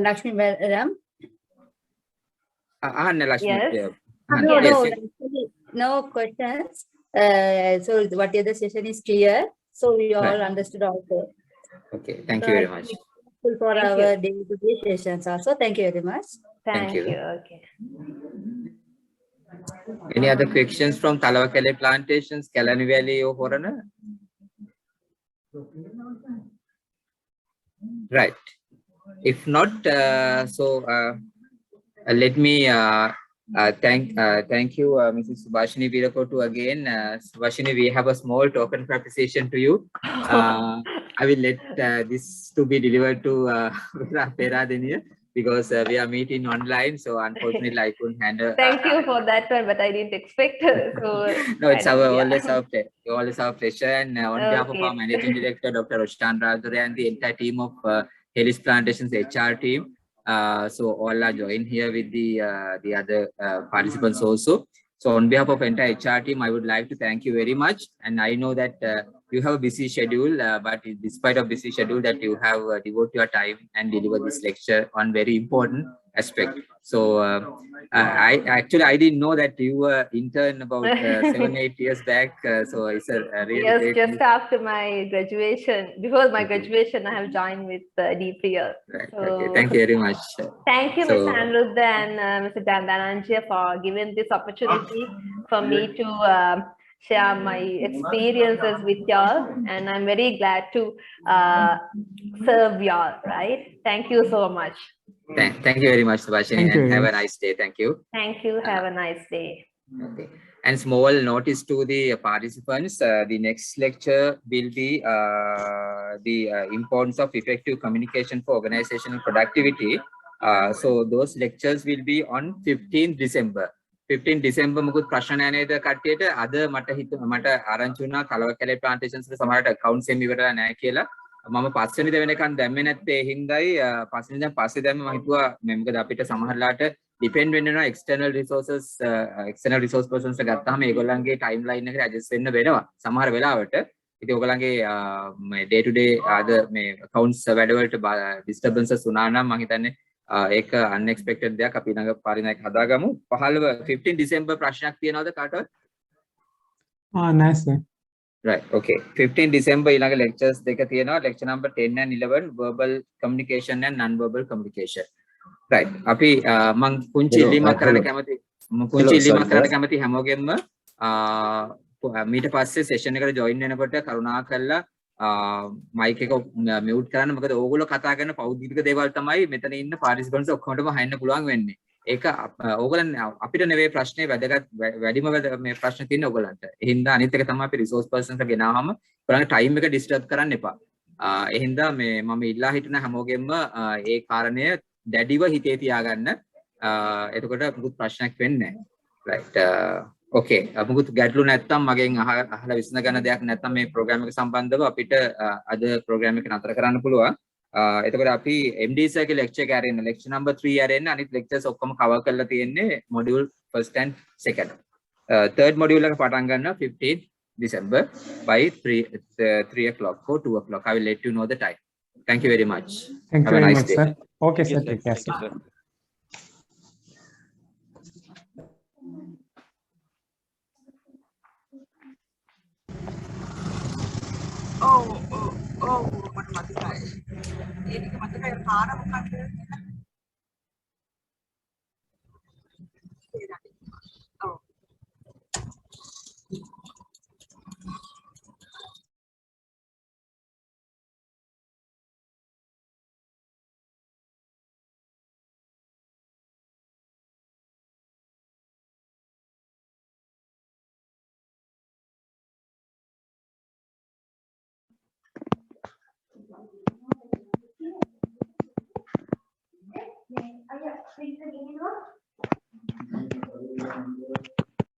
Lakshmi madam. අහන්න Lakshmi Priya No questions. So whatever the session is clear. So we all understood also. Okay, thank you very much. For our day-to-day sessions also. Thank you very much. Thank you. Okay. Any other questions from Talawakele plantations, Kalani Valley or Horana? Right. If not, let me thank you, Mrs. Subashini Weerakotuwa again. Subashini, we have a small token for appreciation to you. I will let this to be delivered to Peradeniya because we are meeting online. So unfortunately, I couldn't handle. Thank you for that one, but I didn't expect. So no, it's always our pleasure. And on behalf of our managing director, Dr. Roshan Radure, and the entire team of Helis Plantations HR team. So all are joined here with the other participants also. So on behalf of entire HR team, I would like to thank you very much. And I know that you have a busy schedule, but despite of busy schedule, that you have devoted your time and deliver this lecture on very important aspect. So I didn't know that you were intern about 7-8 years back. So it's a really great just news. after my graduation. Before my graduation, I have joined with DPL. Right. So, Okay. Thank you very much. Thank you, Mr. Anuruddha and Mr. Dandananjia for giving this opportunity for me to share my experiences with y'all. And I'm very glad to serve y'all, right? Thank you so much. Thank you very much, Subashini, and have a nice day. Thank you. Thank you. Have a nice day. Okay. And small notice to the participants, the next lecture will be the importance of effective communication for organizational productivity. So those lectures will be on 15th December. 15 December මුකුත් ප්‍රශ්න නැහැ නේද කට්ටියට අද මට ආරංචි වුණා කලවකැලේ ප්ලාන්ටේෂන්ස් වල සමහරට accounts එම් ඉවරලා නැහැ කියලා මම පස්වෙනිද වෙනකන් දැම්මේ නැත්තේ ඒ හින්දායි පස්වෙනිදා පස්සේ දැම්ම මම හිතුවා මේ මොකද අපිට සමහරලාට depend වෙනවා external resources external resource persons ලා ගත්තාම ඒගොල්ලන්ගේ timeline එකට adjust වෙන්න වෙනවා සමහර වෙලාවට. ඉතින් ඔයගොල්ලන්ගේ මේ day to day ආද මේ accounts වැඩවලට disturbances වුණා නම් මම හිතන්නේ ඒක unexpected දෙයක්. අපි ළඟ පරිණායක හදාගමු. 15 December ප්‍රශ්නයක් තියනවද කාටවත්? Nice sir. Right, okay. 15 December ඊළඟ lectures දෙක තියෙනවා. Lecture number 10 and 11 verbal communication and non-verbal communication. Right. අපි මම පුංචි ඉල්ලීමක් කරන්න කැමති හැමෝගෙම මීට පස්සේ session එකට join වෙනකොට කරුණාකරලා mic එක mute කරන්න. මොකද ඕගොල්ලෝ කතා කරන පෞද්ගලික දේවල් තමයි මෙතන ඉන්න participants ඔක්කොමටම අහන්න පුළුවන් වෙන්නේ. ඒක ඕගොල්ලන් අපිට නෙවෙයි ප්‍රශ්නේ වැදගත් වැඩිම මේ ප්‍රශ්න තියෙන්නේ ඕගොල්ලන්ට. ඒ හින්දා අනිත් එක තමයි අපි resource persons ගෙනාවම ඔයගොල්ලන්ගේ time එක disturb කරන්න එපා. ඒ හින්දා මේ මම ඉල්ලා හිටින හැමෝගෙම ඒ කාරණය දැඩිව හිතේ තියාගන්න. එතකොට මුකුත් ප්‍රශ්නයක් වෙන්නේ නැහැ. right okay මුකුත් ගැටලු නැත්තම් මගෙන් අහලා විසඳ ගන්න දෙයක් නැත්තම් මේ program එක සම්බන්ධව අපිට අද program එක නතර කරන්න පුළුවන්. එතකොට අපි MD sir ගේ lecture එක ආරෙන්න lecture number 3 ආරෙන්න අනිත් lectures ඔක්කොම cover කරලා තියෙන්නේ module first and second. third module එක පටන් ගන්නවා 15 December by 3 o'clock or 2 o'clock. I will let you know the time. Thank you very much. Thank you Have a very nice much day. sir. Okay sir. Take care sir. මට මතකයි. ඒක මතකයි පාර මොකක්ද කියලා. ඔව්. Ayah,